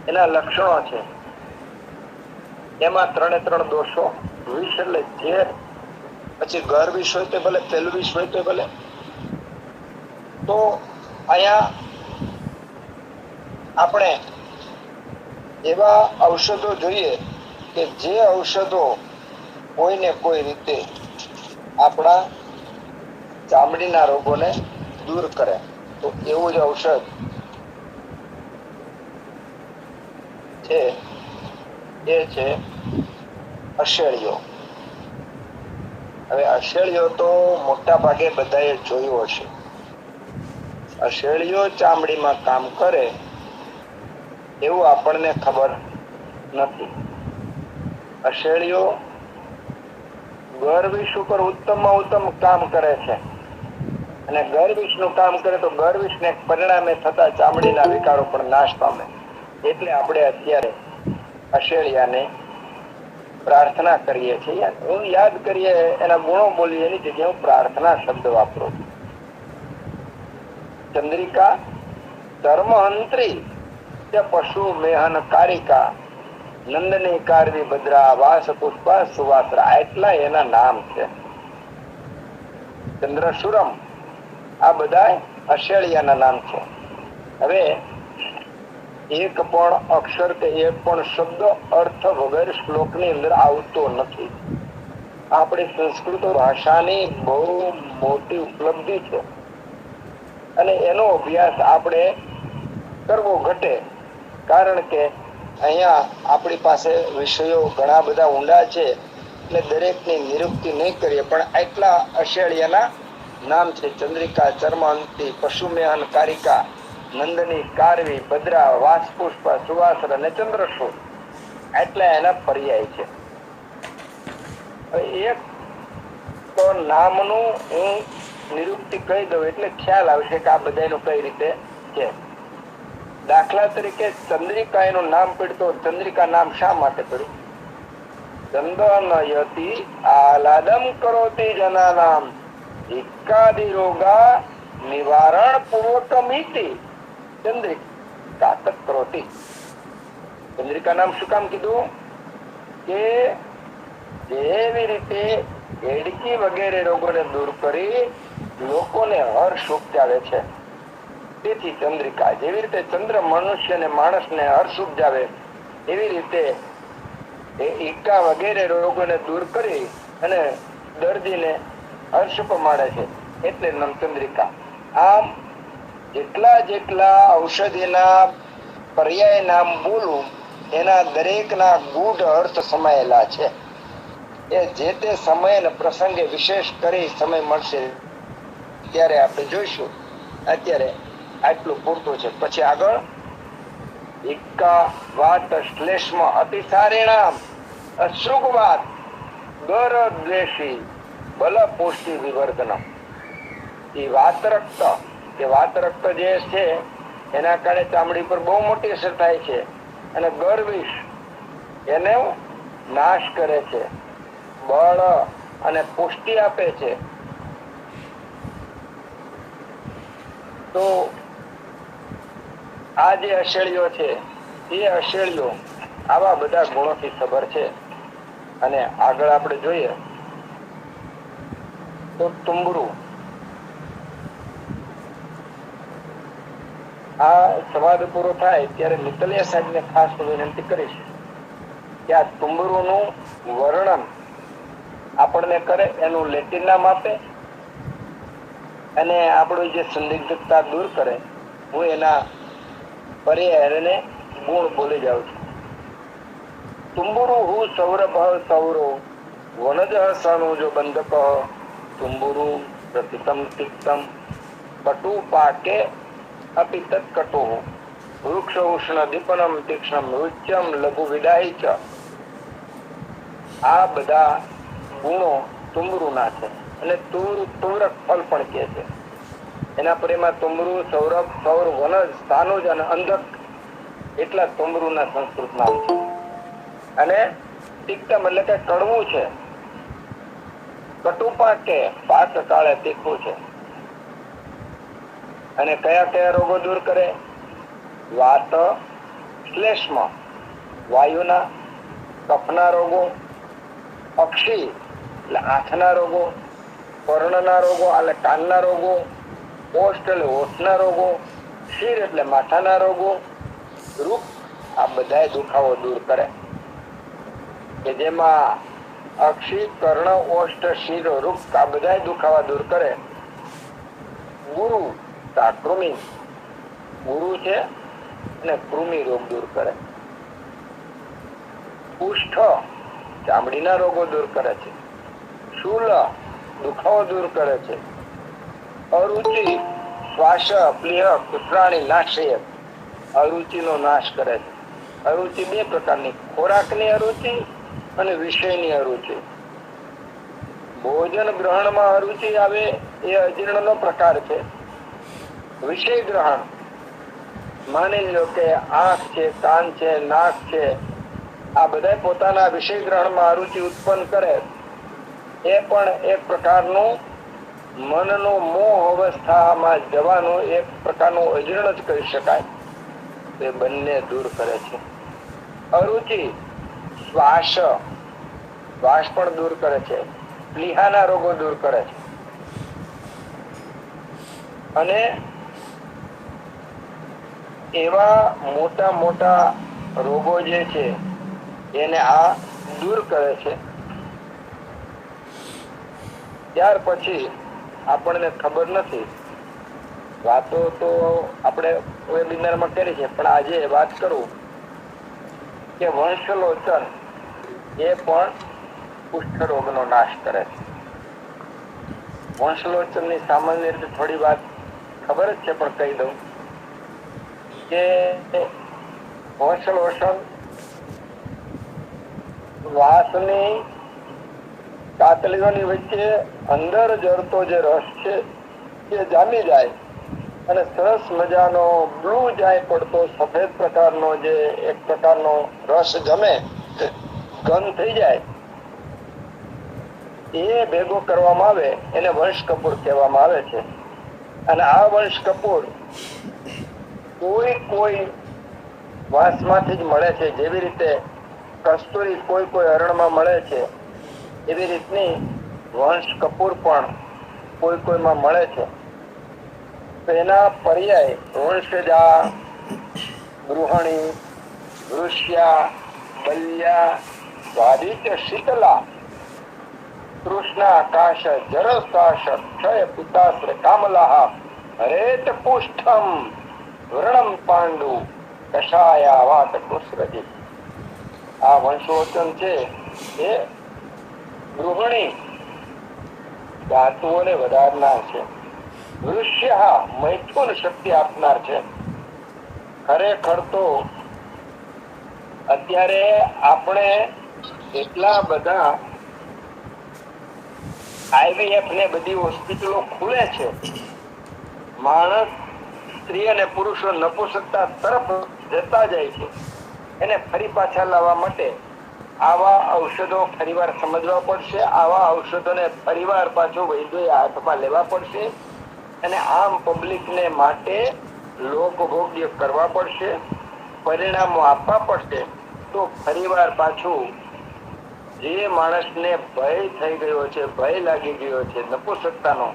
એના લક્ષણો છે. એમાં 3 દોષો, વિષ એટલે ઝેર, પછી ઘર વિષ હોય તો ભલે, પેલું વિષ હોય તો ભલે. તો અહીંયા આપણે એવા ઔષધો જોઈએ કે જે ઔષધો કોઈને કોઈ રીતે આપણા ચામડીના રોગોને દૂર કરે. તો એવું જ ઔષધ છે એ છે અશેળિયો. હવે અશેળિયો તો મોટા ભાગે બધાએ જોયો હશે. અશેળિયો ચામડીમાં કામ કરે એવું આપણને ખબર નથી. અશેળિયો ગરવિષ ઉપર ઉત્તમમાં ઉત્તમ કામ કરે છે અને ગરવિષનું કામ કરે તો ગરવિષને પરિણામે થતા ચામડીના વિકારો પણ નાશ પામે. એટલે આપણે અત્યારે અશેળિયાને પ્રાર્થના કરીએ છીએ. હું યાદ કરીએ, એના ગુણો બોલીએ એની જગ્યાએ હું પ્રાર્થના શબ્દ વાપરું. ચંદ્રિકા ધર્મહંત્રી પશુ મેહન કારિકા, નંદની કારવી ભદ્રા, વાસ પુષ્પા સુવાસરા, એટલા એના નામ છે. ચંદ્રશુરમ, આ બધા અશેળિયાના નામ છે. હવે એક પણ અક્ષર કે એક પણ શબ્દ અર્થ વગર શ્લોકની અંદર આવતો નથી. આપણી સંસ્કૃત ભાષાની બહુ મોટી ઉપલબ્ધિ છે અને એનો અભ્યાસ આપણે કરવો ઘટે, કારણ કે અહીંયા આપણી પાસે વિષયો ઘણા બધા ઊંડા છે, એટલે દરેકની નિરુક્તિ નહીં કરીએ, પણ આટલા અશેળિયાના નામ છે. ચંદ્રિકા, ચર્મહંતી, પશુમેહન કારિકા, નંદની કારવી, ભદ્રા, વાસપુષ્પ, સુવાસર અને ચંદ્રશૂળ, આટલા એના પર્યાય છે. એક તો નામનું હું નિરુક્તિ કહી દઉં એટલે ખ્યાલ આવશે કે આ બધાનું કઈ રીતે છે. દાખલા તરીકે ચંદ્રિકા એનું નામ પડ્યું, તો ચંદ્રિકા નામ શા માટે પડ્યું? ચંદનયતિ આહલાદમ કરોતિ જનાનામ એકાદિ રોગા નિવારણ પૂર્વકમિતિ ચંદ્રિકા કરોતિ. ચંદ્રિકા નામ શું કામ કીધું? કે જેવી રીતે એડકી વગેરે રોગોને દૂર કરી લોકોને હર્ષ ઉપજાવે છે, તેથી ચંદ્રિકા. જેવી રીતે ચંદ્ર મનુષ્ય અને માણસને હર્ષ ઉપજાવે, એવી રીતે એ ઈકા વગેરે રોગોને દૂર કરી અને દર્દીને હર્ષ પમાડે છે. એટલે નમચંદ્રિકા. આમ જેટલા જેટલા ઔષધિના પર્યાય નામ બોલું એના દરેકના ગૂઢ અર્થ સમાયેલા છે. એ જે તે સમય અને પ્રસંગે વિશેષ કરી સમય મળશે ત્યારે આપણે જોઈશું. અત્યારે આટલું પૂરતું છે. પછી આગળ એકા વાત શ્લેષમાં અતિસારેણામ અશ્રુગવાત ગર દ્વેષી બલ પુષ્ટિ વિવર્ધનમ. એ વાત રક્ત જે છે એના કારણે ચામડી પર બહુ મોટી અસર થાય છે અને ગર્વિશ એને નાશ કરે છે, બળ અને પુષ્ટિ આપે છે. તો આ જે અશેળીઓ છે એ અશેળીઓ આવા બધા ગુણોથી ખબર છે. અને આગળ આપણે જોઈએ તો તુંબરું. આ સંવાદ પૂરો થાય ત્યારે મિત્તલિયા સાહેબને ખાસ વિનંતી કરીશ કે આ તુંબરુનું વર્ણન આપણને કરે, એનું લેટિન નામ આપે અને આપણું જે સંદિગ્ધતા દૂર કરે. હું એના પર્યાયને ગુણ બોલી જાઉં છું. તુંબુરુ હું સૌરભ સૌરો વનજ સણુ જો બંધક તુંબુરુ પ્રતિતમ તિક્તમ કટુ પાકે અપિ તત્કટુ વૃક્ષ ઉષ્ણ દીપનમ તીક્ષ્ણમ રુચ્યમ લઘુ વિદાય ચ. આ બધા ગુણો તુંબરુના છે. અને તુરક ફળ પણ કહે છે. એના પર એમાં તુંબરુ, સૌરભ, સૌર, વનજ, સ્થાનુજ અને અંધક એટલા તુંબરુના સંસ્કૃત નામ છે. અને તિક્તમ એટલે કે કડવું છે. કટુપાક કે પાક કાળે તીખું છે. અને કયા કયા રોગો દૂર કરે? વાત શ્લેષમાં વાયુના, કફના રોગો, અક્ષી એટલે આંખના રોગો, કર્ણના રોગો એટલે કાનના રોગો, ઓષ્ઠ એટલે ઓઠના રોગો, શિર એટલે માથાના રોગો, રૂપ આ બધા દુખાવો દૂર કરે. કે જેમાં અક્ષી, કર્ણ, ઓષ્ઠ, શિર, રૂપ આ બધા દુખાવા દૂર કરે. ગુરુ કૃમિ, ગુરુ છે અને કૃમિ રોગ દૂર કરે. કુષ્ઠ ચામડીના રોગો દૂર કરે છે. શૂલ દુખાવો દૂર કરે છે. અરુચિ શ્વાસ પ્લિહ કુતરાણી નાશય અરુચિનો નાશ કરે છે. અરુચિ બે પ્રકારની, ખોરાકની અરુચિ અને વિષયની અરુચિ. ભોજન ગ્રહણમાં અરુચિ આવે એ અજીર્ણનો પ્રકાર છે. વિષય ગ્રહણ માની લો કે આંખ છે, કાન છે, નાક છે, આ બધા પોતાના વિષય ગ્રહણમાં અરુચિ ઉત્પન્ન કરે એ પણ એક પ્રકારનું મનનું મોહ અવસ્થામાં જવાનું એક પ્રકારનું અજીર્ણ જ કહી શકાય. એ બંને દૂર કરે છે. અરુચિ શ્વાસ પણ દૂર કરે છે. પ્લીહાના રોગો દૂર કરે છે. અને એવા મોટા મોટા રોગો જે છે એને આ દૂર કરે છે. ત્યાર પછી આપણને ખબર નથી, વાતો તો આપણે વેબિનારમાં કરી છે, પણ આજે વાત કરું કે વંશલોચન એ પણ કુષ્ઠ રોગનો નાશ કરે છે. વંશલોચનની સામાન્ય રીતે થોડી વાત ખબર જ છે, પણ કહી દઉં કે વંશલોચન વાસની કાતલીઓની વચ્ચે અંદર જરતો જે રસ છે એ જામી જાય અને સરસ મજાનો બ્લુ જાય પડતો સફેદ પ્રકારનો જે એક પ્રકારનો રસ જમે, ઘન થઈ જાય, એ ભેગો કરવામાં આવે એને વંશ કપૂર કહેવામાં આવે છે. અને આ વંશ કપૂર કોઈ વાંસમાંથી જ મળે છે. જેવી રીતે કસ્તુરી કોઈ હરણમાં મળે છે, એવી રીતની વંશ કપૂર પણ કોઈમાં મળે છે. તો એના પર્યાય વંશજા, ગૃહણી, વૃષ્યા, બલ્યા, સ્વાદિત્ય, શીતલા. તૃષ્ણાકાશ જરસાશ ક્ષય પિતાશ્ર કામલાહ હરેત પુષ્ઠમ વર્ણમ પાંડુ કષાયાવાત કુસ્રજી. આ વંશોચન છે એ ગૃહિણી ધાતુઓને વધારનાર છે. વૃષ્ય મૈથુન શક્તિ આપનાર છે. ખરેખર તો અત્યારે આપણે એટલા બધા IVF ને બધી હોસ્પિટલો ખુલે છે. માણસ સ્ત્રી અને પુરુષો નપુંસકતા તરફ જતા જાય છે. એને ફરી પાછા લાવવા માટે આવા ઔષધો ફરીવાર સમજવા પડશે. આવા ઔષધોને ફરીવાર પાછું વૈદ્યોએ હાથમાં લેવા પડશે અને આમ પબ્લિકને માટે લોકભોગ્ય કરવા પડશે, પરિણામો આપવા પડશે. તો ફરીવાર પાછું જે માણસને ભય થઈ ગયો છે, ભય લાગી ગયો છે નપુંસકતાનો,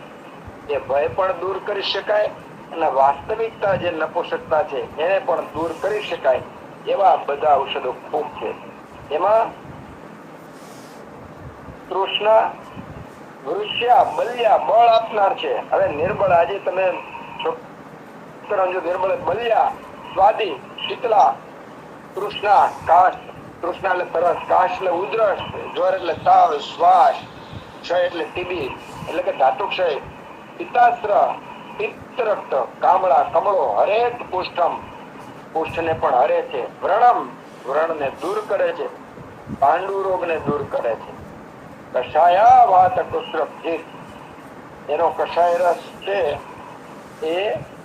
એ ભય પણ દૂર કરી શકાય અને વાસ્તવિકતા જે નપુંસકતા છે એને પણ દૂર કરી શકાય એવા બધા ઔષધો ખૂબ છે. એમાં તૃષ્ણા, વૃષ્યા, બલિયા બળ આપનાર છે. હવે નિર્બળ, આજે તમે નિર્બળ, બલિયા સ્વાદી, શીતલા, તૃષ્ણા કાશ, તૃષ્ણા એટલે તરસ, કાશ એટલે ઉધરસ, જ્વર એટલે તાવ, શ્વાસ, ક્ષય એટલે ટીબી એટલે કે ધાતુ ક્ષય, પિત્તાશ્ર પિત્ત રક્ત, કામળા કમળો, હરેત પુષ્ઠમ પુષ્ઠને પણ હરે છે, વ્રણમ વ્રણને દૂર કરે છે, પાંડુ રોગને દૂર કરે છે, કષાયા વાત કુસ્રભિત, એનો કષાય રસ છે એ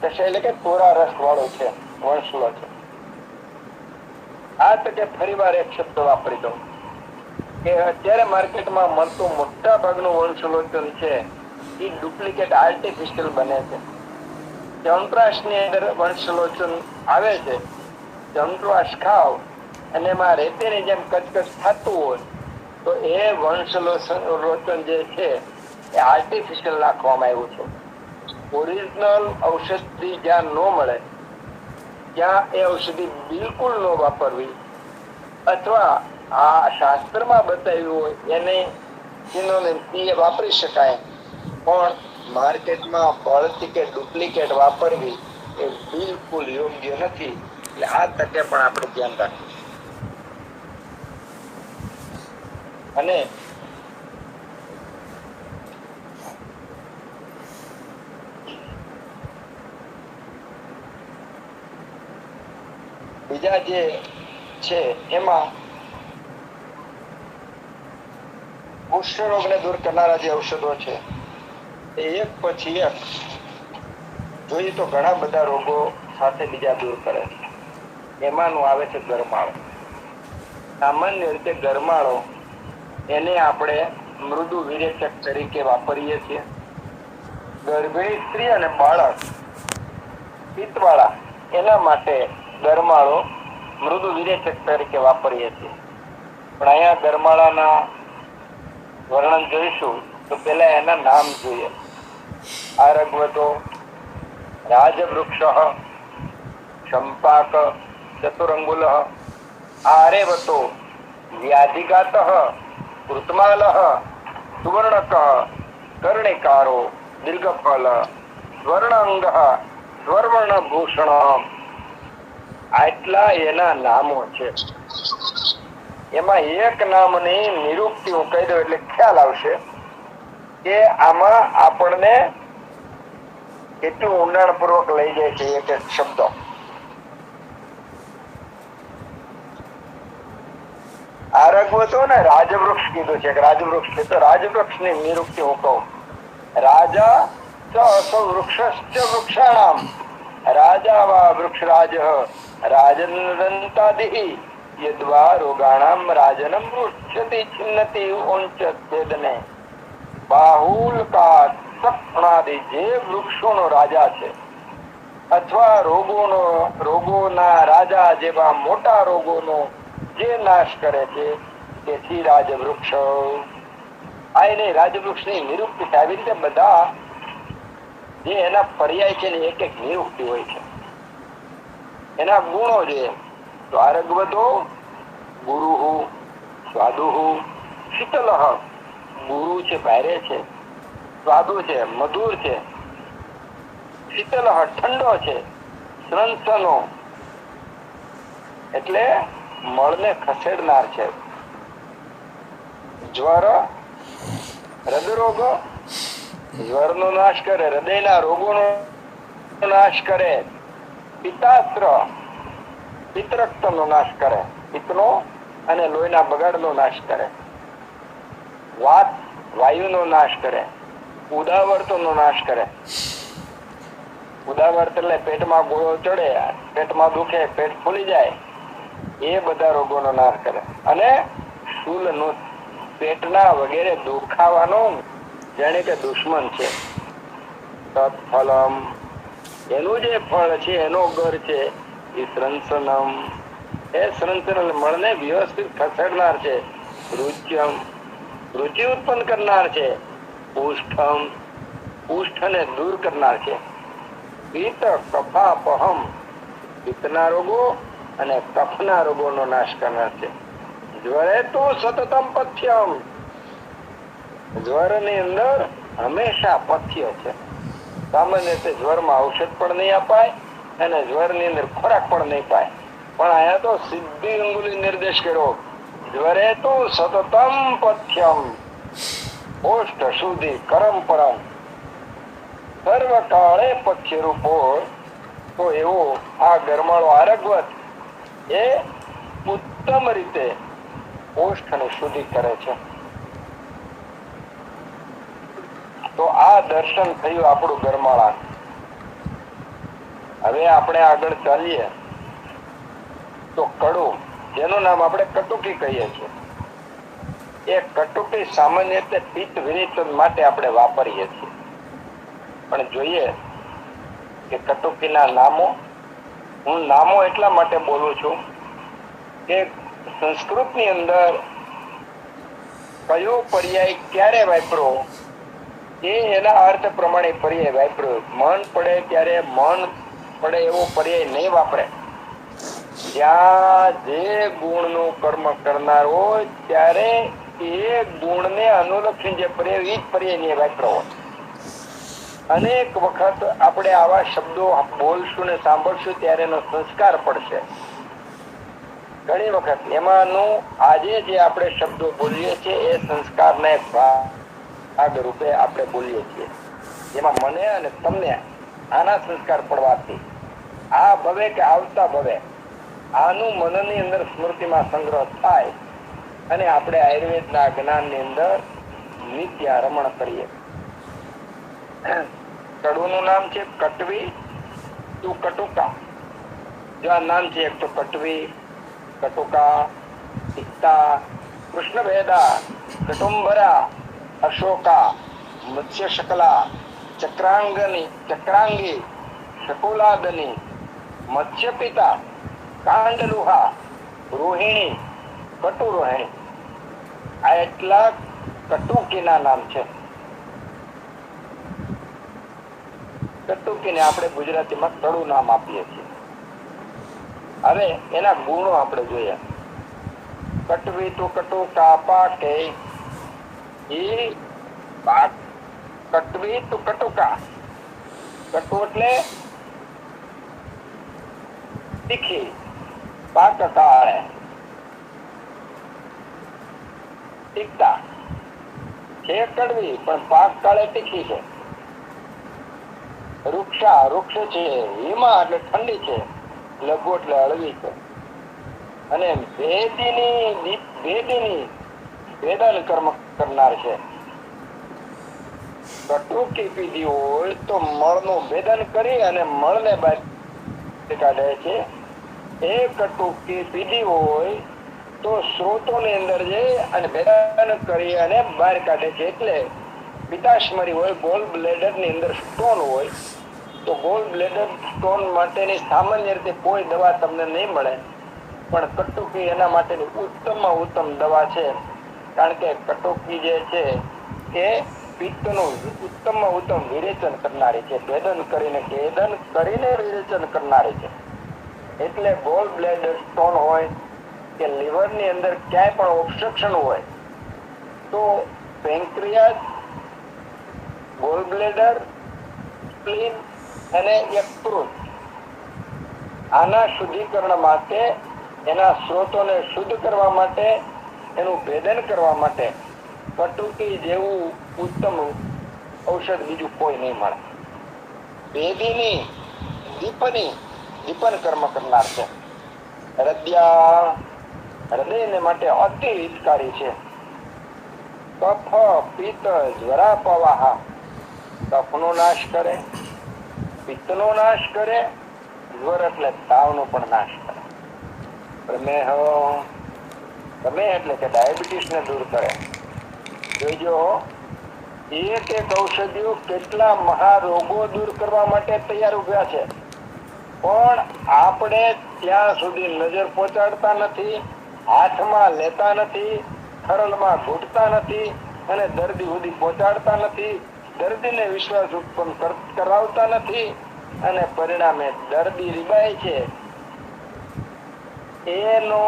કષાય એટલે કે કોરા રસ વાળો છે, વણસલો છે. આ તકે ફરીવાર એક શબ્દ વાપરી દઉં કે અત્યારે માર્કેટમાં મળતું મોટા ભાગનું વંશલોચન છે એ ડુપ્લિકેટ આર્ટિફિશિયલ બને છે. ચંદ્રાશ ની અંદર વંશલોચન આવે છે. ચંદ્રાશ ખાવ અને એમાં રેતીની જેમ કચકચ થતું હોય તો એ વંશલોચન જે છે એ આર્ટિફિશિયલ નાખવામાં આવ્યું છે. ઓરિજિનલ ઔષધિ જ્યાં ન મળે ત્યાં એ ઔષધિ બિલકુલ ન વાપરવી, અથવા આ શાસ્ત્રમાં બતાવ્યું હોય એને વાપરી શકાય, પણ માર્કેટમાં બળતી કે ડુપ્લિકેટ વાપરવી એ બિલકુલ યોગ્ય નથી. એટલે આ તકે પણ આપણે ધ્યાન રાખવું. અને બીજા જે છે એમાં કુષ્ઠરોગને દૂર કરનારા જે ઔષધો છે એ એક પછી એક જોઈએ તો ઘણા બધા રોગો સાથે બીજા દૂર કરે છે. એમાંનું આવે છે ગરમાળો. સામાન્ય રીતે ગરમાળો એને આપણે મૃદુ વિરેચક તરીકે વાપરીએ છીએ. ગર્ભિણી સ્ત્રી અને બાળક પિત્તવાળા એના માટે ગરમાળો મૃદુ વિરેચક તરીકે વાપરીએ છીએ. પણ અહીંયા ગરમાળાના વર્ણન જોઈશું તો પેલા એના નામ જોઈએ. આરગવતો, રાજવૃક્ષ, ચંપાક, ચતુરંગુલ, આરેવતો, વ્યાધિઘાત, કૃતમાલ, સુવર્ણક, કર્ણિકારો, દીર્ઘફલ, સ્વર્ણાંગ, સ્વર્ણભૂષણ, આટલા એના નામો છે. એમાં એક નામની નિરૂક્તિ હું કહી દઉં એટલે ખ્યાલ આવશે કે આમાં આપણને કેટલું ઊંડાણપૂર્વક લઈ જાય છે એક એક શબ્દો. આરગવતો ને રાજવૃક્ષ કીધું છે કે રાજવૃક્ષ છે, તો રાજવૃક્ષની નિરૂક્તિ હું કહું. રાજા વૃક્ષશ્ચ વૃક્ષાણામ રાજા વા વૃક્ષરાજ રાજનદંતાદિ યદ્વા રોગાણામ રાજનમ વૃક્ષતિ છિન્નતિ ઉંચછેદને બાહુલકાત સપણાદિ જે વૃક્ષોનો રાજા છે અથવા રોગોના રાજા જેવા મોટા રોગોનો જે નાશ કરે છે તેથી રાજવૃક્ષ. આ એને રાજવૃક્ષની નિરૂક્તિ છે. આવી રીતે બધા જે એના પર્યાય છે ને એક એક નિરૂક્તિ હોય છે. એના ગુણો છે તો આરગવતો ગુરુહુ, સ્વાદુહુ, શીતલઃ, બુરું છે, ભારે છે, સ્વાદુ છે, મધુર છે, શીતલ ઠંડો છે, સ્રંસનો એટલે મળને ખસેડનાર છે. જ્વર હૃદરોગ જ્વરનો નાશ કરે, હૃદયના રોગોનો નાશ કરે. પિત્તાસ્ત્ર પિત્તરક્તનો નાશ કરે, પિત્તનો અને લોહીના બગાડનો નાશ કરે. વાત વાયુનો નાશ કરે, ઉદાવર્તનો નાશ કરે. ઉદાવર્ત એટલે પેટમાં ગોળો ચડે, પેટમાં દુખે, પેટ ફૂલી જાય, એ બધા રોગોનો નાશ કરે. અને શૂલનો પેટના વગેરે દુખાવાનો જાણે કે દુશ્મન છે. તત્ફલમ એનું જે ફળ છે, એનો ઘર છે એ સ્રંસનમ, એ સ્રંસન મળને વ્યવસ્થિત ખસેડનાર છે. રુચ્યમ રુચિ ઉત્પન્ન કરનાર છે. પુષ્ઠમ પુષ્ઠને દૂર કરનાર છે. પિત્ત કફાપહમ પિત્તના રોગો અને કફના રોગોનો નાશ કરનાર છે. જ્વરે તો સતતમ પથ્યમ જ્વરની અંદર હંમેશા પથ્ય છે. સામાન્ય રીતે જ્વરમાં ઔષધ પણ નહીં અપાય અને જ્વરની અંદર ખોરાક પણ નહીં પાય, પણ અહીંયા તો સીધી અંગુલી નિર્દેશ કર્યો. જ્વરે તો સતતમ પથ્યમ ઓષ્ઠ શુદ્ધિ કરમ પરમ સર્વકાળે પથ્ય રૂપો. તો એવો આ ગરમાળો આરગવત એ ઉત્તમ રીતે ઓષ્ઠની શુદ્ધિ કરે છે. તો આ દર્શન થયું આપણું ગરમાળા. હવે આપણે આગળ ચાલીએ તો કડું, જેનું નામ આપણે કટુકી કહીએ છીએ. એ કટુકી સામાન્ય રીતે પિત્ત વિરેચન માટે આપણે વાપરીએ છીએ. પણ જોઈએ કે કટુકીના નામો, હું નામો એટલા માટે બોલું છું કે સંસ્કૃતની અંદર કયો પર્યાય ક્યારે વાપરો એ એના અર્થ પ્રમાણે પર્યાય વાપર્યો. મન પડે ત્યારે મન પડે એવો પર્યાય નહીં વાપરે. જ્યાં જે ગુણનું કર્મ કરનાર હોય ત્યારે એ ગુણને અનુલક્ષી જે પર્યાય એ જ પર્યાય વાપરો હોય. અનેક વખત આપણે આવા શબ્દો બોલશું ને સાંભળશું ત્યારે એનો સંસ્કાર પડશે. ઘણી વખત એમાંનું આજે જે આપણે શબ્દો બોલીએ છીએ એ સંસ્કારને ભાગ રૂપે આપણે બોલીએ છીએ. જેમાં મને અને તમને આના સંસ્કાર પડવાથી આ ભવે કે આવતા ભવે આનું મનની અંદર સ્મૃતિમાં સંગ્રહ થાય અને આપણે આયુર્વેદના જ્ઞાનની અંદર નિત્ય રમણ કરીએ. કડુનું નામ છે કટવી તું કટુકા. જો આ નામ છે એક તો કટવી, કટુકા, પિત્તા, કૃષ્ણભેદા, કટુંબરા, અશોકા, મત્સ્ય શકલા, ચક્રાંગી, શકુલાદની, મત્સ્યપિતા, કાંડલુહા, રોહિણી, કટુરોહિણી. આ એટલા કટુકીના નામ છે. કટુકીને આપણે ગુજરાતીમાં કડું નામ આપીએ છીએ. હવે એના ગુણો આપણે જોઈએ. કટવી તો કટુકા પાકે કટવી તો કટુકા. કટુ એટલે તીખી, પાક કાળે તીખતા છે. કડવી પણ પાક કાળે તીખી છે. વૃક્ષ છે, હિમા એટલે ઠંડી છે, લઘુ એટલે હળવી છે. અને વેદન કર્મ કરનાર છે. કટુકી પીધી હોય તો મળનું ભેદન કરી અને મળને બહાર કાઢે છે. એ કટુકી પીધી હોય તો સ્ત્રોતોની અંદર જઈ અને ભેદન કરી અને બહાર કાઢે છે. એટલે પિત્તાશ્મરી હોય, ગોલ બ્લેડર ની અંદર સ્ટોન હોય તો ગોલ બ્લેડર સ્ટોન માટેની સામાન્ય રીતે કોઈ દવા તમને નહીં મળે, પણ કટુકી એના માટેની ઉત્તમમાં ઉત્તમ દવા છે. કારણ કે કટુકી જે છે એ પિત્તનું ઉત્તમમાં ઉત્તમ વિરેચન કરનારી છે. ભેદન કરીને વિરેચન કરનારી છે. એટલે ગોલ બ્લેડર સ્ટોન હોય કે લીવરની અંદર ક્યાંય પણ ઓબ્સ્ટ્રક્શન હોય તો પેન્ક્રિયાસ, ગોલ બ્લેડર, સ્પ્લીન અને યકૃત. આના શુદ્ધિકરણ માટે, એના સ્ત્રોતોને શુદ્ધ કરવા માટે, એનું ભેદન કરવા માટે કટુકી જેવું ઉત્તમ ઔષધ બીજું કોઈ નહીં મળે. ભેદીની દીપન કર્મ કરનાર છે. હૃદયને માટે અતિ હિતકારી છે. કફ, પિત્ત, જ્વરા, પવાહ. કફનો નાશ કરે, પિત્તનો નાશ કરે, જ્વર એટલે તાવનો પણ નાશ કરે. પ્રમેહ એટલે કે ડાયાબિટીસને દૂર કરે. જોઈજો, એક ઔષધિઓ કેટલા મહારોગો દૂર કરવા માટે તૈયાર ઉભ્યા છે, પણ આપણે ત્યાં સુધી નજર પહોંચાડતા નથી, હાથમાં લેતા નથી, ખરલમાં ઘૂંટતા નથી અને દર્દી સુધી પહોંચાડતા નથી. દર્દીને વિશ્વાસ ઉત્પન્ન કરાવતા નથી અને પરિણામે દર્દી રીબાય છે. એનો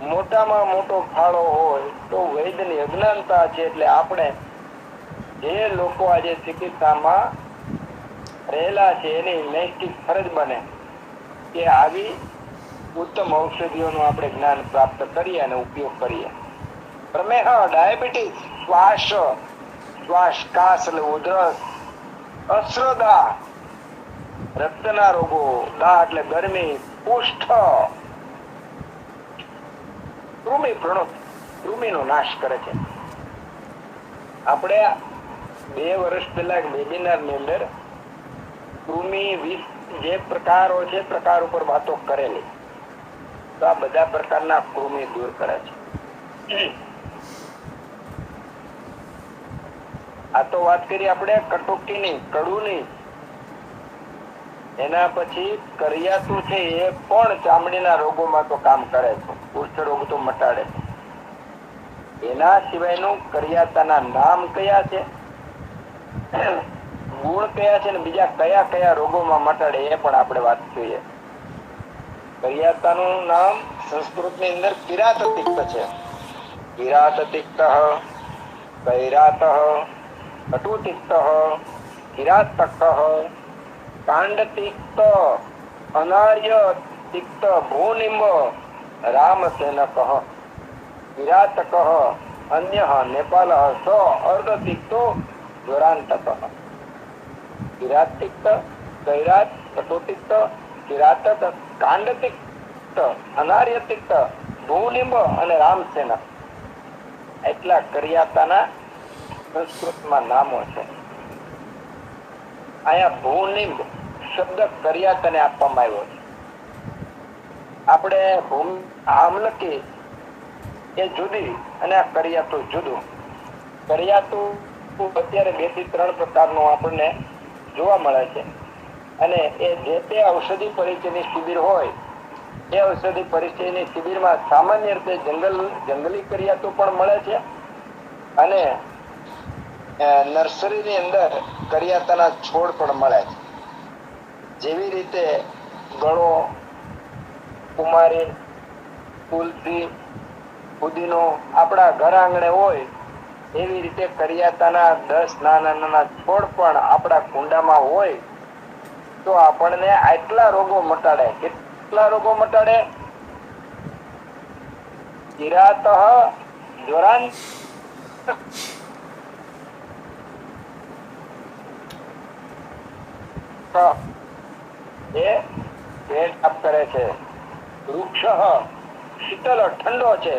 મોટામાં મોટો ફાળો હોય તો વૈદ્યની અજ્ઞાનતા છે. એટલે આપણે જે લોકો આજે ચિકિત્સામાં રહેલા છે એની નૈતિક ફરજ બને કે આવી ઉત્તમ ઔષધિઓનું આપણે જ્ઞાન પ્રાપ્ત કરીએ અને ઉપયોગ કરીએ. પ્રમેહ, ડાયાબિટીસ, શ્વાસ કાસ એટલે ઉધરસ, અશ્રદાહ રક્તના રોગો, દાહ એટલે ગરમી, કુષ્ઠ કૃમિનો નાશ કરે છે. આપણે 2 વર્ષ પહેલા વેબિનારની અંદર કૃમિ વિષ જે પ્રકારો છે પ્રકાર ઉપર વાતો કરેલી. તો આ બધા પ્રકારના કૃમિ દૂર કરે છે. આ તો વાત કરી આપણે કટોકટીની, કડુની. એના પછી કરિયાતું છે એ પણ ચામડીના રોગોમાં તો કામ કરે છે, કુષ્ઠ રોગ તો મટાડે છે. એના સિવાયનું કરિયાતાના નામ કયા છે, ગુણ કયા છે ને બીજા કયા કયા રોગોમાં મટાડે એ પણ આપણે વાત જોઈએ. કરિયાતાનું નામ સંસ્કૃતની અંદર કિરાત તિક્ત છે. કિરાત તિક્ત, કૈરાત, કટુતિક્ત, કિરાતક, કાંડ તિક્ત, અનાર્ય તિક્ત, ભૂનિંબ, રામસેનક, કિરાતક, અન્ય નેપાલ, સ અર્ધ તિક્તો, જ્વરાંતક. કિરાત તિક્ત, કૈરાત, કટુતિક્ત, કિરાતક, કાંડ તિક્ત, અનાર્ય તિક્ત, ભૂનિંબ અને રામસેનક. એટલા કરિયાતાના સંસ્કૃતમાં નામો છે. અહીંયા ભૂનિંબ શબ્દ કરિયાતાને આપવામાં આવ્યો છે. આપણે આમલકી એ જુદી અને આ કરિયાતું જુદું. કરિયાતું અત્યારે 2 થી 3 પ્રકારનું આપણને જોવા મળે છે અને એ જે તે ઔષધિ પરિચયની શિબિર હોય એ ઔષધિ પરિચયની શિબિરમાં સામાન્ય રીતે જંગલી કરિયાતું પણ મળે છે અને નર્સરીની અંદર કરિયાતાના છોડ પણ મળે છે. જેવી રીતે ગળો, કુમારી, તુલસી, પુદીનો આપણા ઘર આંગણે હોય એવી રીતે કરિયાતાના 10 નાના નાના છોડ પણ આપણા કુંડામાં હોય તો આપણને આટલા રોગો મટાડે. કેટલા રોગો મટાડે? કિરાતઃ જ્વરાંત એ પેટ સાફ કરે છે. વૃક્ષ શીતલ ઠંડો છે.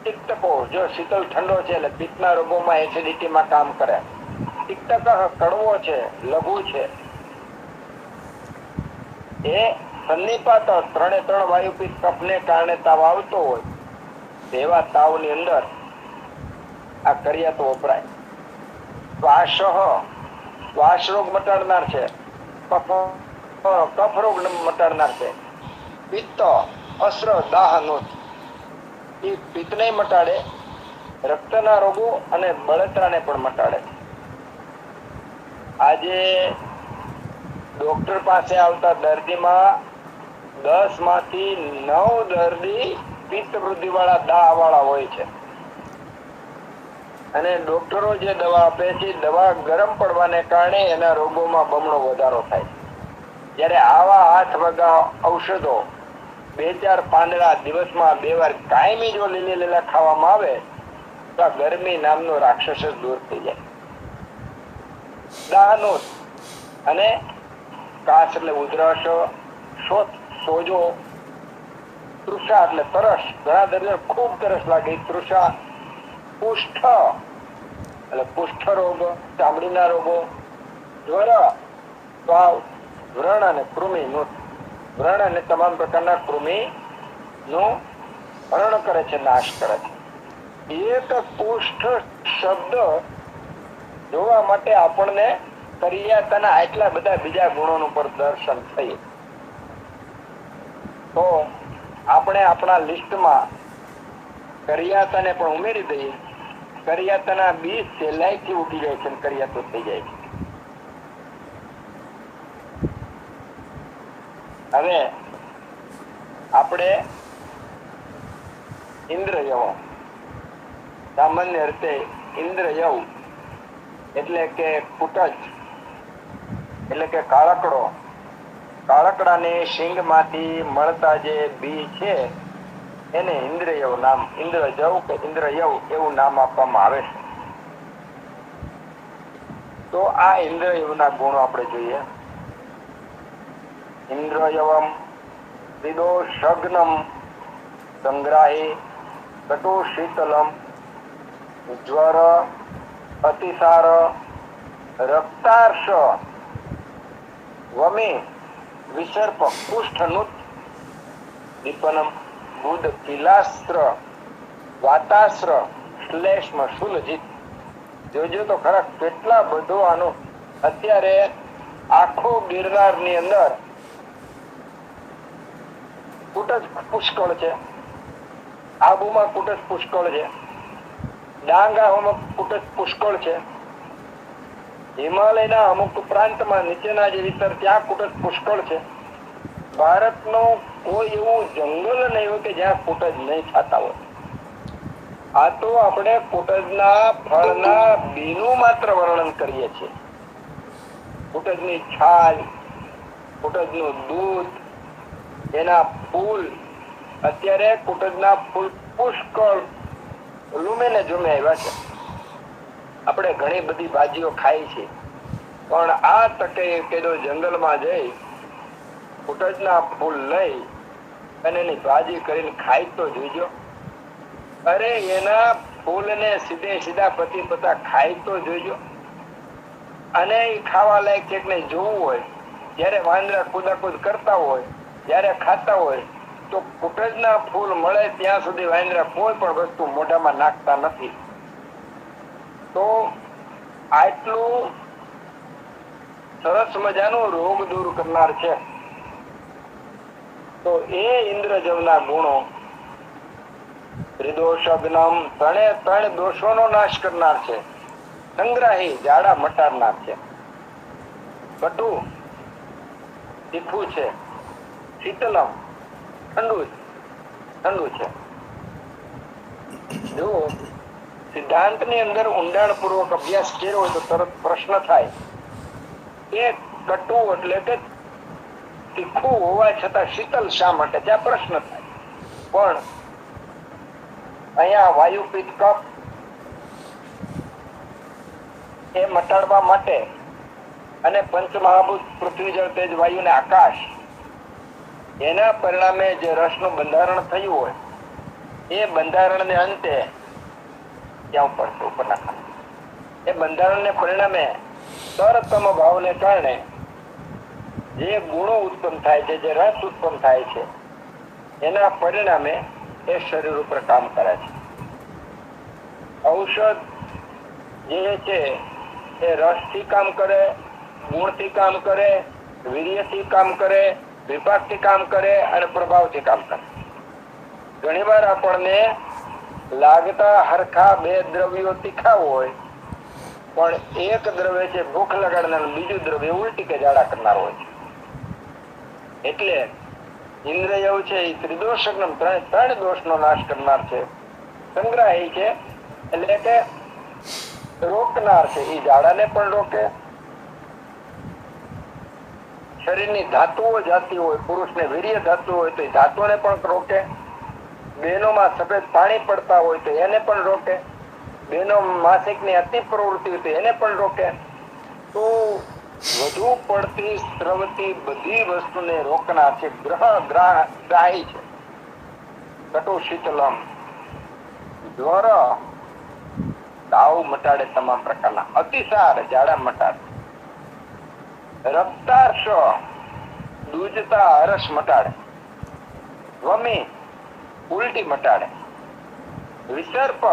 તિક્તકો જો શીતલ ઠંડો છે એટલે પિત્તના રોગોમાં એસિડિટીમાં કામ કરે. તિક્તક કડવો છે, લઘુ છે. એ સન્નિપાત 3 વાયુપિત્ત કફને કારણે તાવ આવતો હોય તેવા તાવની અંદર આ કરિયાતો વપરાય. શ્વાસ રોગ મટાડનાર છે. કફ રોગ મટાડનાર છે. પિત્ત અશ્ર દાહનો એ પિત્તને મટાડે, રક્તના રોગો અને બળતરાને પણ મટાડે. આજે ડોક્ટર પાસે આવતા દર્દીમાં 10 માંથી 9 દર્દી પિત્ત વૃદ્ધિ વાળા દાહ વાળા હોય છે. અને ડોક્ટરો જે દવા આપે છે દવા ગરમ પડવાને કારણે એના રોગોમાં બમણો વધારો થાય. જ્યારે આવા હાથ વગા ઔષધો 2-4 પાંદડા દિવસમાં 2 વાર કાયમી જો લીલા ખાવામાં આવે તો આ ગરમી નામનો રાક્ષસ જ દૂર થઈ જાય. દાહનું અને કાશ એટલે ઉધરસ, સોજો, તૃષા એટલે તરસ, ઘણા દર્દીઓને ખૂબ તરસ લાગે તૃષા, કુષ્ઠ એટલે કુષ્ઠ રોગ, ચામડીના રોગો, જ્વર, તાવ, વ્રણ અને કૃમિ નું વ્રણ અને તમામ પ્રકારના કૃમિ નું હરણ કરે છે, નાશ કરે છે. એક કુષ્ઠ શબ્દ જોવા માટે આપણને કરિયાતાના આટલા બધા બીજા ગુણોનું પર દર્શન થયું. તો આપણે આપણા લિસ્ટમાં કરિયાતાને પણ ઉમેરી દઈએ. કરિયાતાના બીજ સહેલાઈથી ઉગી જાય છે, કરિયાતો થઈ જાય છે. હવે આપણે ઇન્દ્રયવ, સામાન્ય રીતે ઇન્દ્રયવ એટલે કે કુટજ એટલે કે કાળકડો, કાળકડાની શીંગમાંથી મળતા જે બી છે એને ઇન્દ્રયવ નામ, ઇન્દ્રજવ કે ઇન્દ્રયવ એવું નામ આપવામાં આવે છે. તો આ ઇન્દ્રયવના ગુણો આપણે જોઈએ. ઇન્દ્રયવમ વિદોષગ્નમ સંગ્રાહી કટુ શીતલમ જ્વર અતિસાર રક્તાર્ષ વમી વિસર્પ કુષ્ઠનુત દીપનમ બુધ પિલાસ્ત્ર વાતાસ્ત્ર શ્લેષ્મ શુલજિત. જોજો તો ખરા કેટલા બધું આનું. અત્યારે આખો ગિરનારની અંદર કુટજ પુષ્કળ છે, આબુમાં કુટજ પુષ્કળ છે, ડાંગામાં કુટજ પુષ્કળ છે, હિમાલયના અમુક પ્રાંતમાં નીચેના જે વિસ્તાર ત્યાં કુટજ પુષ્કળ છે. ભારતનું કોઈ એવું જંગલ નહીં હોય કે જ્યાં કુટજ નહીં થતા હોય. આ તો આપણે કુટજના ફળના બીનું માત્ર વર્ણન કરીએ છીએ. કુટજની છાલ, કુટજનું દૂધ, એના ફૂલ. અત્યારે કુટજના ફૂલ પુષ્કળ લૂમે ને ઝૂમે આવ્યા છે. આપણે ઘણી બધી ભાજીઓ ખાઈ છે, પણ આ તકે કેદો જંગલમાં જઈ કુટજના ફૂલ લઈ અને એની ભાજી કરીને ખાઈ તો જોઈજો. અરે એના ફૂલને સીધે સીધા પતિ પતા ખાઈ તો જોઈજો. અને એ ખાવા લાયક છે કે જોવું હોય, જયારે વાંદરા કુદાકુદ કરતા હોય, જયારે ખાતા હોય તો કુટજના ફૂલ મળે ત્યાં સુધી વાંદરા કોઈ પણ વસ્તુ મોઢામાં નાખતા નથી. તો આટલું સરસ મજાનું રોગ દૂર કરનાર છે. તો એ ઇન્દ્રજવના ગુણો ત્રિદોષગ્નમ, 3 દોષોનો નાશ કરનાર છે. સંગ્રાહી, ઝાડા મટાડનાર છે. કટુ, તીખું છે. શીતલમ, ઠંડુ છે. જો સિદ્ધાંતની અંદર ઊંડાણપૂર્વક અભ્યાસ કર્યો હોય તો તરત પ્રશ્ન થાય કે કટુ એટલે કે તીખું હોવા છતાં શીતલ શા માટે? ત્યાં પ્રશ્ન થાય. પણ અહીંયા વાયુપિત્ત કફ એ મટાડવા માટે અને પંચમહાભૂત પૃથ્વી જળ તેજ વાયુ ને આકાશ એના પરિણામે જે રસનું બંધારણ થયું હોય એ બંધારણને અંતે ત્યાં ઉપર નાખવાનું. એ બંધારણને પરિણામે તરતમ ભાવને કારણે જે ગુણો ઉત્પન્ન થાય છે, જે રસ ઉત્પન્ન થાય છે, એના પરિણામે એ શરીર ઉપર કામ કરે છે. ઔષધ જે છે એ રસથી કામ કરે, ગુણથી કામ કરે, વીર્યથી કામ કરે, વિપાકથી કામ કરે અને પ્રભાવથી કામ કરે. ઘણી વાર આપણને લાગતા હરખા 2 દ્રવ્યો તીખા હોય, પણ એક દ્રવ્ય છે ભૂખ લગાડનાર, બીજું દ્રવ્ય ઉલટી કે ઝાડા કરનાર હોય છે. એટલે ઇન્દ્રિયો છે એ ત્રિદોષગ્નમ, 3 દોષનો નાશ કરનાર છે. સંગ્રાહી છે એટલે કે રોકનાર છે. એ ઝાડાને પણ રોકે, શરીરની ધાતુઓ જાતી હોય, પુરુષને વીર્ય ધાતુ હોય તો એ ધાતુને પણ રોકે, બહેનોમાં સફેદ પાણી પડતા હોય તો એને પણ રોકે, બહેનો માસિકની અતિ પ્રવૃત્તિ હોય તો એને પણ રોકે. તો વધુ પડતી સ્રવતી બધી વસ્તુને રોકનાર છે. ગ્રાહી છે. કટુ શીતલમ, જ્વર તાવ મટાડે, તમામ પ્રકારના અતિસાર ઝાડા મટાડે, રક્તાર્શ દૂધતા હરસ મટાડે, વમી ઉલટી મટાડે, વિસર્પ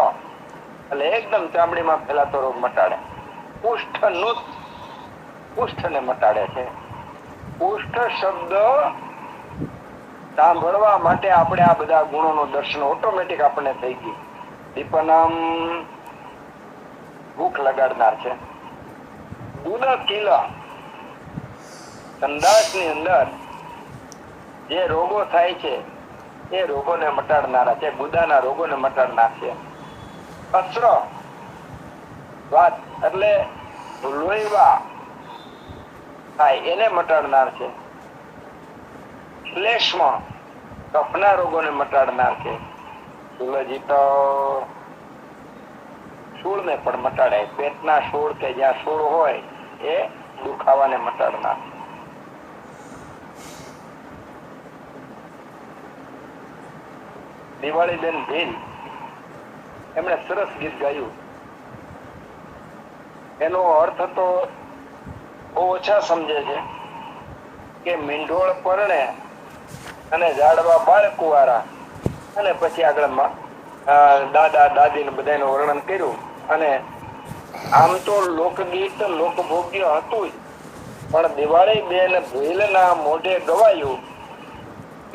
એટલે એકદમ ચામડીમાં ફેલાતો રોગ મટાડે, કુષ્ઠ નુત કુષ્ઠને મટાડે છે. કુષ્ઠ શબ્દ સાંભળવા માટે આપણે આ બધા ગુણોનું દર્શન ઓટોમેટિક આપણને થઈ ગયું. દીપનમ ભૂખ લગાડનાર છે. દુન કિલ સંદાસની અંદર જે રોગો થાય છે એ રોગોને મટાડનારા છે. ગુદાના રોગોને મટાડનાર છે. અસ્ત્ર વાત એટલે લોહીવા થાય એને મટાડનાર છે. શ્લેષ્મ કફના રોગોને મટાડનાર છે. તુલજીત શૂળને પણ મટાડે. પેટના શૂળ કે જ્યાં શૂળ હોય એ દુખાવાને મટાડનાર. દિવાળીબેન ભીલ એમણે સરસ ગીત ગાયું. એનો અર્થ તો બહુ ઓછા સમજે છે કે મીંઢોળ પરણે અને ઝાડવા બાળકુવારા અને પછી આગળ દાદા દાદી ને બધાનું વર્ણન કર્યું. અને આમ તો લોકગીત લોકભોગ્ય હતું જ, પણ દિવાળી બેન ભીલના મોઢે ગવાયું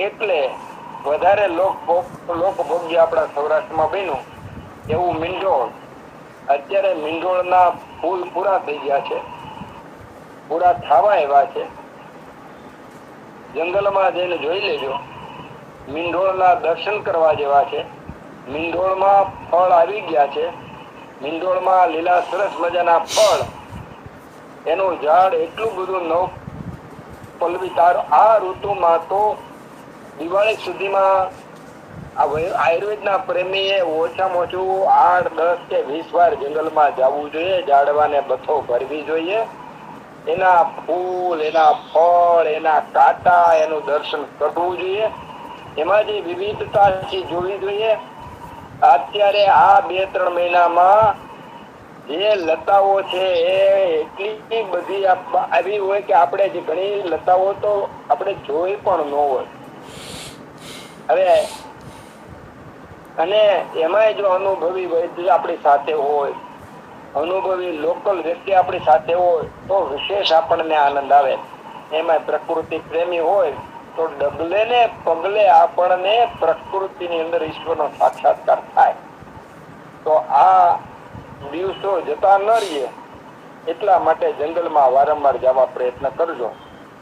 એટલે વધારે લોકભોગ્ય આપણા સૌરાષ્ટ્રમાં બન્યું. એવું મીંઢોળ. અત્યારે મીંઢોળના ફૂલ પૂરા થઈ ગયા છે, પૂરા થવા એવા છે. જંગલમાં જઈને જોઈ લેજો, મીંઢોળના દર્શન કરવા જેવા છે. મીંઢોળમાં ફળ આવી ગયા છે. મીંઢોળમાં લીલા સરસ મજાના ફળ, એનું ઝાડ એટલું બધું નવ પલ્લવીતાર. આ ઋતુમાં તો દિવાળી સુધીમાં આયુર્વેદના પ્રેમીએ ઓછામાં ઓછું 8, 10 કે 20 વાર જંગલમાં જવું જોઈએ. ઝાડવાને બથો ભરવી જોઈએ. એના ફૂલ, એના ફળ, એના કાંટા, એનું દર્શન કરવું જોઈએ. એમાં જે વિવિધતા છે જોવી જોઈએ. અત્યારે આ 2-3 મહિનામાં જે લતાઓ છે એ એટલી બધી આવી હોય કે આપણે જે ઘણી લતાઓ તો આપણે જોઈ પણ ન હોય. હવે અને એમાંય જો અનુભવી વૈદ્ય આપણી સાથે હોય, અનુભવી લોકલ વ્યક્તિ આપણી સાથે હોય તો વિશેષ આપણને આનંદ આવે. એમાં પ્રકૃતિ પ્રેમી હોય તો ડગલે ને પગલે આપણને પ્રકૃતિની અંદર ઈશ્વરનો સાક્ષાત્કાર થાય. તો આ દિવસો જતા ન રહીએ એટલા માટે જંગલમાં વારંવાર જવા પ્રયત્ન કરજો.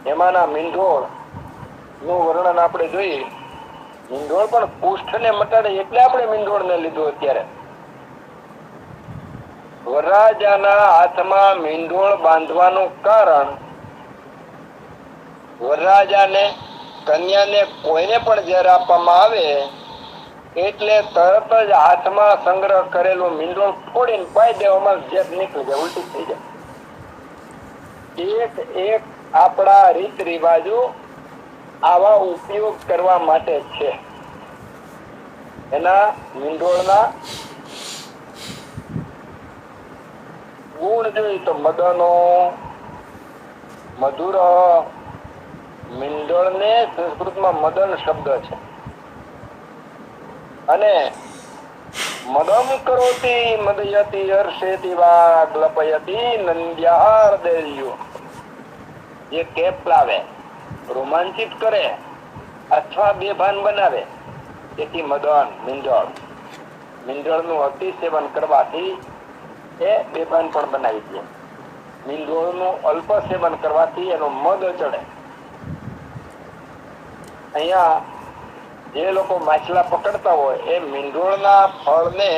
એમાંના મીંઢોળ નું વર્ણન આપણે જોઈએ. મીંઢોળ પણ કુષ્ઠને મટાડે એટલે આપણે મીંઢોળને લીધું. અત્યારે વરરાજાના હાથમાં મીંઢોળ બાંધવાનું કારણ, વરરાજાને કન્યાને કોઈને પણ ઝેર આપવામાં આવે એટલે તરત જ હાથમાં સંગ્રહ કરેલું મીંઢોળ ફોડીને પાઈ દેવામાં ઝેર નીકળી જાય, ઉલટી થઈ જાય. એક આપણા રીત રિવાજો આવા ઉપયોગ કરવા માટે છે. એના મીંઢોળના ગુણ જોઈએ તો મદનો મધુર. મીંઢોળને સંસ્કૃતમાં મદન શબ્દ છે. અને મદમ કરોતી મદયતી હર્ષેતી વા ગ્લપયતી નંદ્યાર દેર્યો. જે કેપ લાવે, રોમાંચિત કરે અથવા બેભાન બનાવે તેથી મદન. મીંઢોળનું અતિ સેવન કરવાથી એ બેભાન પણ બનાવી દે. મીંઢોળનું અલ્પ સેવન કરવાથી એનો મદ ચડે. અહીંયા જે લોકો માછલા પકડતા હોય એ મીંઢોળના ફળને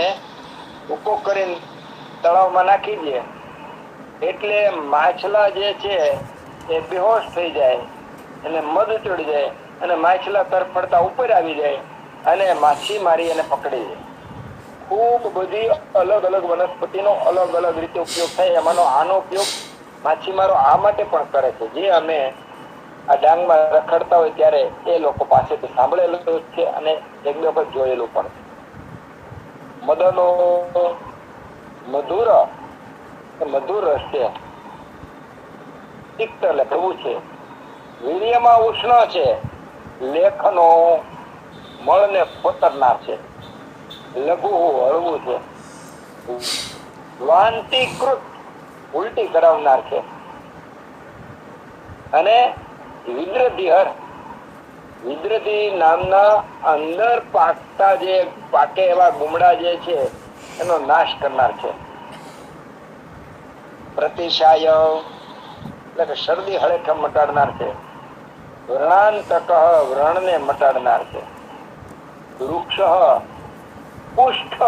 ભૂકો કરીને તળાવમાં નાખી દે એટલે માછલા જે છે એ બેહોશ થઈ જાય અને મધ ચડી જાય અને માછલા તરફડતા ઉપર આવી જાય અને માછીમારી એને પકડી જાય. ખૂબ બધી અલગ અલગ વનસ્પતિનો અલગ અલગ રીતે ઉપયોગ થાય. એમાંનો આનો ઉપયોગ માછીમારો આ માટે પણ કરે છે, જે અમે આ ડાંગમાં રખડતા હોય ત્યારે એ લોકો પાસેથી સાંભળેલું છે અને એક બે વખત જોયેલું પણ. મદનો મધુર મધુર રસ છે, તિક્ત એટલે કડવું છે, વીર્યમાં ઉષ્ણ છે, લેખનો મળને કોતરનાર છે, લઘુ હળવું છે, વાંતિકૃત ઉલટી કરાવનાર છે અને વિદ્રધિહર વિદ્રધી નામના અંદર પાકે એવા ગુમડા જે છે એનો નાશ કરનાર છે. પ્રતિશાય એટલે કે શરદી હળેખમ મટાડનાર છે. વ્રણાંતક વ્રણને મટાડનાર છે. વૃક્ષ પુષ્ઠ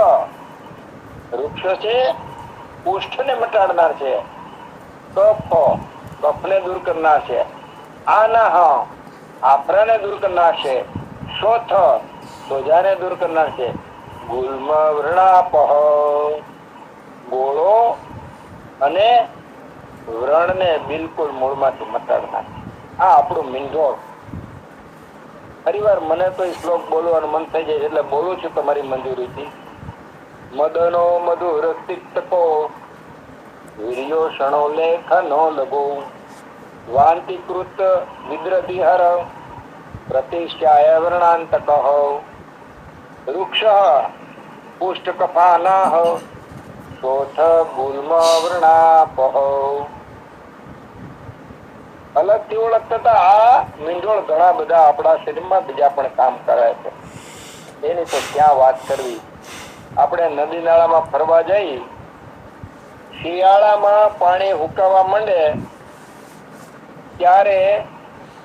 વૃક્ષ છે પુષ્ઠને મટાડનાર છે. કફને દૂર કરનાર છે. આનાહ આફરાને દૂર કરનાર છે. શોથ સોજાને દૂર કરનાર છે. ગુલ્મ વ્રણાપહ ગોળો અને વ્રણને બિલકુલ મૂળમાંથી મટાડનાર. આ આપણું મીંઢોળ. ફરીવાર મને તો એ શ્લોક બોલવાનું મન થઈ જાય એટલે બોલું છું તમારી મંજૂરીથી. મદનો મધુર તિક્તકો વીર્યો ક્ષણો લેખનો લઘુ વાંતિકૃત વિદ્રધિહર પ્રતિષ્ઠાય વર્ણાંતક વૃક્ષ પુષ્ટકફાનાહ શોથ ગુલ્મ વર્ણાપહ. અલગથી ઓળખતા આ મીંઢોળ ઘણા બધા આપણા શરીરમાં બીજા પણ કામ કરે છે. એની તો ક્યાં વાત કરવી. આપણે નદી નાળામાં ફરવા જઈ, શિયાળામાં પાણી હુકાવા માંડે ત્યારે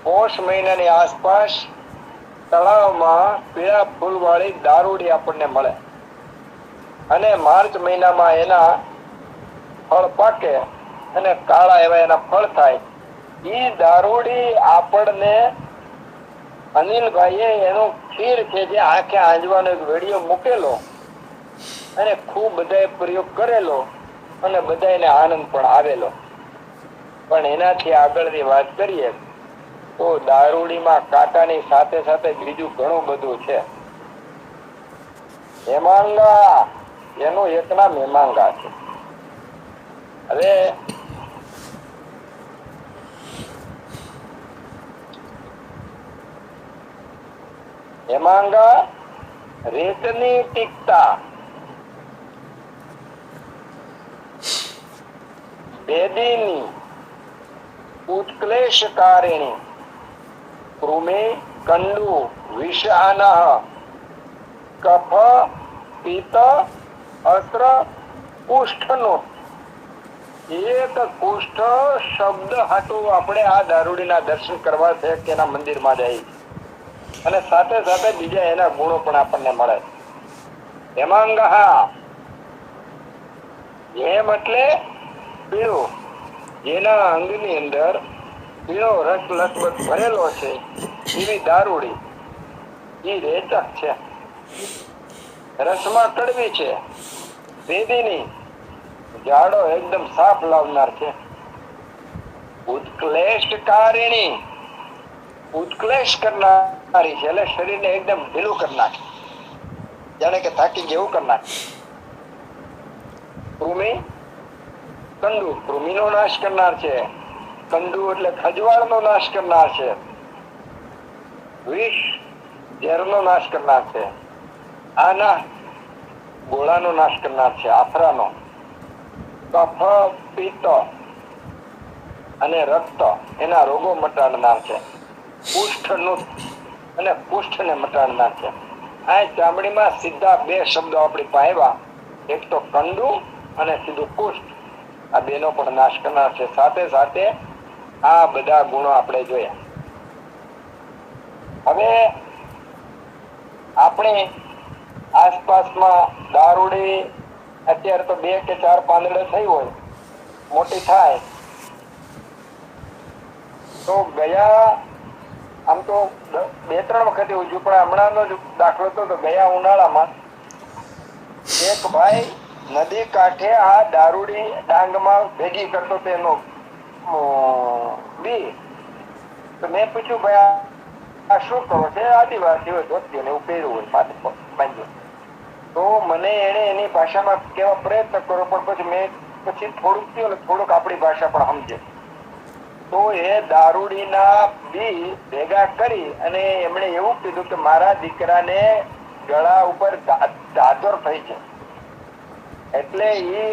પોષ મહિનાની આસપાસ તળાવમાં પીળા ફૂલવાળી દારૂડી આપણને મળે અને માર્ચ મહિનામાં એના ફળ પાકે અને કાળા એવા એના ફળ થાય. ઈ દારૂડી આપણને અનિલભાઈએ એનો ખીર છે જે આંખે આંજવાનો એક વિડીયો મૂકેલો અને ખૂબ બધાએ પ્રયોગ કરેલો અને બધાને આનંદ પણ આવેલો. પણ એનાથી આગળની વાત કરીએ તો દારૂડીમાં કાંટાની સાથે સાથે બીજું ઘણું બધું છે. હેમાંગા એનું એક નામ હેમાંગા છે. હવે હેમાંગા રેતની ટીકતા ભેદીની ઉત્ક્લેશકારિણી કૃમિ કંડુ વિષાનઃ કફ પિત્ત અસ્ત્ર કુષ્ઠનો એક કુષ્ઠ શબ્દ હાટું આપણે આ દારૂડીના દર્શન કરવા છે કે એના મંદિરમાં જાય અને સાથે સાથે બીજા એના ગુણો પણ આપણને મળે. હેમાંગા હેમ એટલે પીળું, જેના અંગની અંદર પીળો રસ લગભગ ભરેલો છે એવી દારૂડી. એ રેચક છે, રસમાં કડવી છે. વેદીની જાડો એકદમ સાફ લાવનાર છે. ઉત્ક્લેશકારિણી ઉત્ક્લેશ કરનારી છે, એટલે શરીરને એકદમ ઢીલું કરનાર, જાણે કે થાકી જેવું કરનાર. કૃમિ કંડુ કૃમિનો નાશ કરનાર છે. કંડુ એટલે ખજવાળનો નાશ કરનાર છે. વિષ ઝેરનો નાશ કરનાર છે. આના ગોળાનો નાશ કરનાર છે, આફરાનો. કફ પિત્ત અને રક્ત એના રોગો મટાડનાર છે. કુષ્ઠનું અને કુષ્ઠને મટાડનાર છે. આ ચામડીમાં સીધા બે શબ્દો આપણી પાસે આવ્યા, એક તો કંડુ અને સીધું કુષ્ઠ. આ બેનો પણ નાશ કરનાર છે. સાથે સાથે આ બધા ગુણો આપણે જોયા. હવે આપણે આસપાસમાં દારૂડી અત્યારે તો 2 કે 4 પાંદડે થઈ હોય, મોટી થાય તો ગયા આમ તો 2-3 વખત એવું થયું, પણ હમણાંનો જ દાખલો તો ગયા ઉનાળામાં એક ભાઈ નદી કાંઠે આ દારૂડી ડાંગમાં ભેગી કરતો તેનો બી. તો મેં પૂછ્યું, ભાઈ આ શું કરો છે? આદિવાસીઓ ધોતી ને એવું પહેર્યું હોય, માથે બાંધ્યું. તો મને એને એની ભાષામાં કહેવા પ્રયત્ન કર્યો, પણ પછી થોડુંક થયું ને થોડુંક આપણી ભાષા પણ સમજે. તો એ દારૂડીના બી ભેગા કરી અને એમણે એવું કીધું કે મારા દીકરાને ગળા ઉપર ધાધર થઈ છે, એટલે એ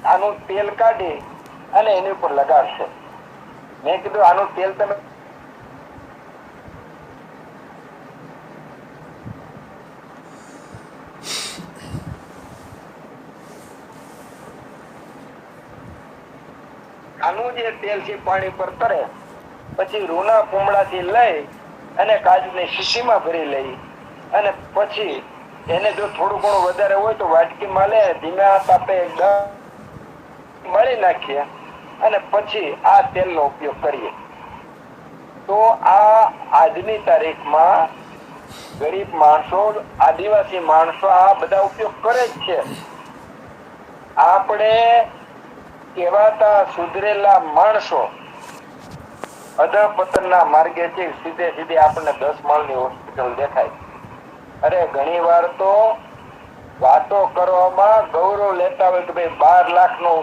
આનું તેલ કાઢી અને એની ઉપર લગાડશે. મેં કીધું આનું તેલ તમે આનું જે તેલ છે પાણી પર તરે, પછી રૂના કુમળાથી લઈ અને કાચની શીશીમાં ભરી લઈ અને પછી એને જો થોડું ઘણું વધારે હોય તો વાટકીમાં લે, ધીમા તાપે મળી નાખીએ અને પછી આ તેલનો ઉપયોગ કરીએ. તો આ આજની તારીખમાં ગરીબ માણસો, આદિવાસી માણસો આ બધા ઉપયોગ કરે જ છે. આપણે કહેવાતા સુધરેલા માણસો અધપતનના માર્ગે છે. સીધે આપણને 10 માળની હોસ્પિટલ દેખાય. અરે ઘણી વાર તો વાતો કરવામાં ગૌરવ લેતા હોય કે ભાઈ 12 લાખનો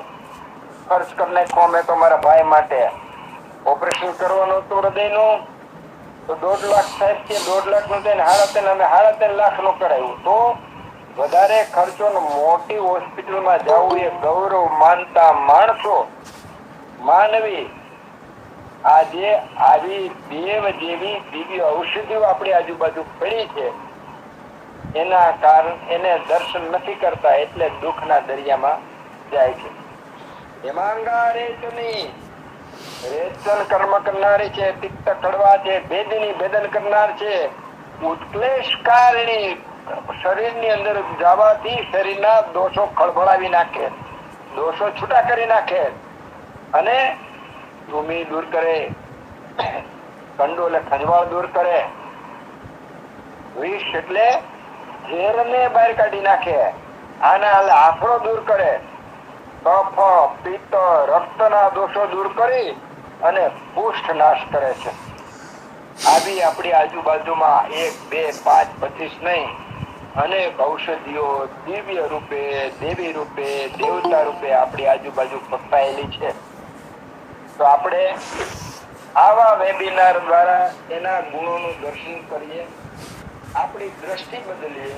ખર્ચ કરી નાખ્યો અમે તો મારા ભાઈ માટે. ઓપરેશન કરવાનું હતું હૃદયનું, તો 1.5 લાખ સાહેબ કે 1.5 લાખનું થઈને 3.5 અમે 3.5 લાખનું કરાવ્યું. તો વધારે ખર્ચો મોટી હોસ્પિટલમાં જવું એ ગૌરવ માનતા માણસો માનવી આજે આવી દેવ જેવી દિવ્ય ઔષધિઓ આપણી આજુબાજુ પડી છે, એના કારણ એને દર્શન નથી કરતા, એટલે દુઃખના દરિયામાં જાય છે. હેમાંગા રેચની રેચન કર્મ કરનારી છે, તિક્ત કડવા છે, ભેદની ભેદન કરનાર છે, ઉત્ક્લેશ કારણી શરીરની અંદર જવાથી શરીરના દોષો ખળભળાવી નાખે, દોષો છૂટા કરી નાખે અને ભૂમિ દૂર કરે, કંડો એટલે ખંજવાળ દૂર કરે, વિષ એટલે ઝેરને બહાર કાઢી નાખે, આના આફરો દૂર કરે, કફ પિત્ત રક્તના દોષો દૂર કરી અને પુષ્ઠ નાશ કરે છે. આવી આપણી આજુબાજુમાં 1, 2, 5, 25 નહીં, અનેક ઔષધિઓ દિવ્ય રૂપે, દેવી રૂપે, દેવતા રૂપે આપણી આજુબાજુ પથરાયેલી છે. તો આપણે આવા વેબિનાર દ્વારા એના ગુણોનું દર્શન કરીએ, આપણી દ્રષ્ટિ બદલીએ,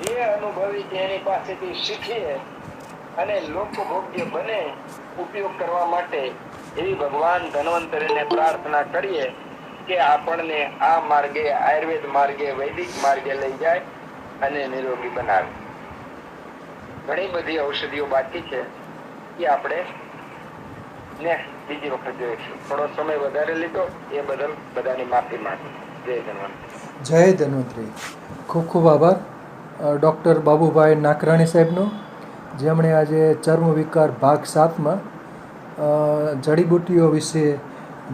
જે અનુભવી છે એની પાસેથી શીખીએ અને લોકભોગ્ય બને ઉપયોગ કરવા માટે એવી ભગવાન ધન્વંતરીને પ્રાર્થના કરીએ કે આપણને આ માર્ગે, આયુર્વેદ માર્ગે, વૈદિક માર્ગે લઈ જાય અને નિરોગી બનાવે. ઘણી બધી ઔષધિઓ બાકી છે, એ આપણે બીજી વખત જોઈશું. થોડો સમય વધારે લીધો એ બદલ બધાની માફી માંગુ. જય ધન્વંતરી. જય ધન્વંતરી. ખૂબ ખૂબ આભાર ડૉક્ટર બાબુભાઈ નાકરાણી સાહેબનો, જેમણે આજે ચર્મ વિકાર ભાગ 7માં જડીબુટ્ટીઓ વિશે,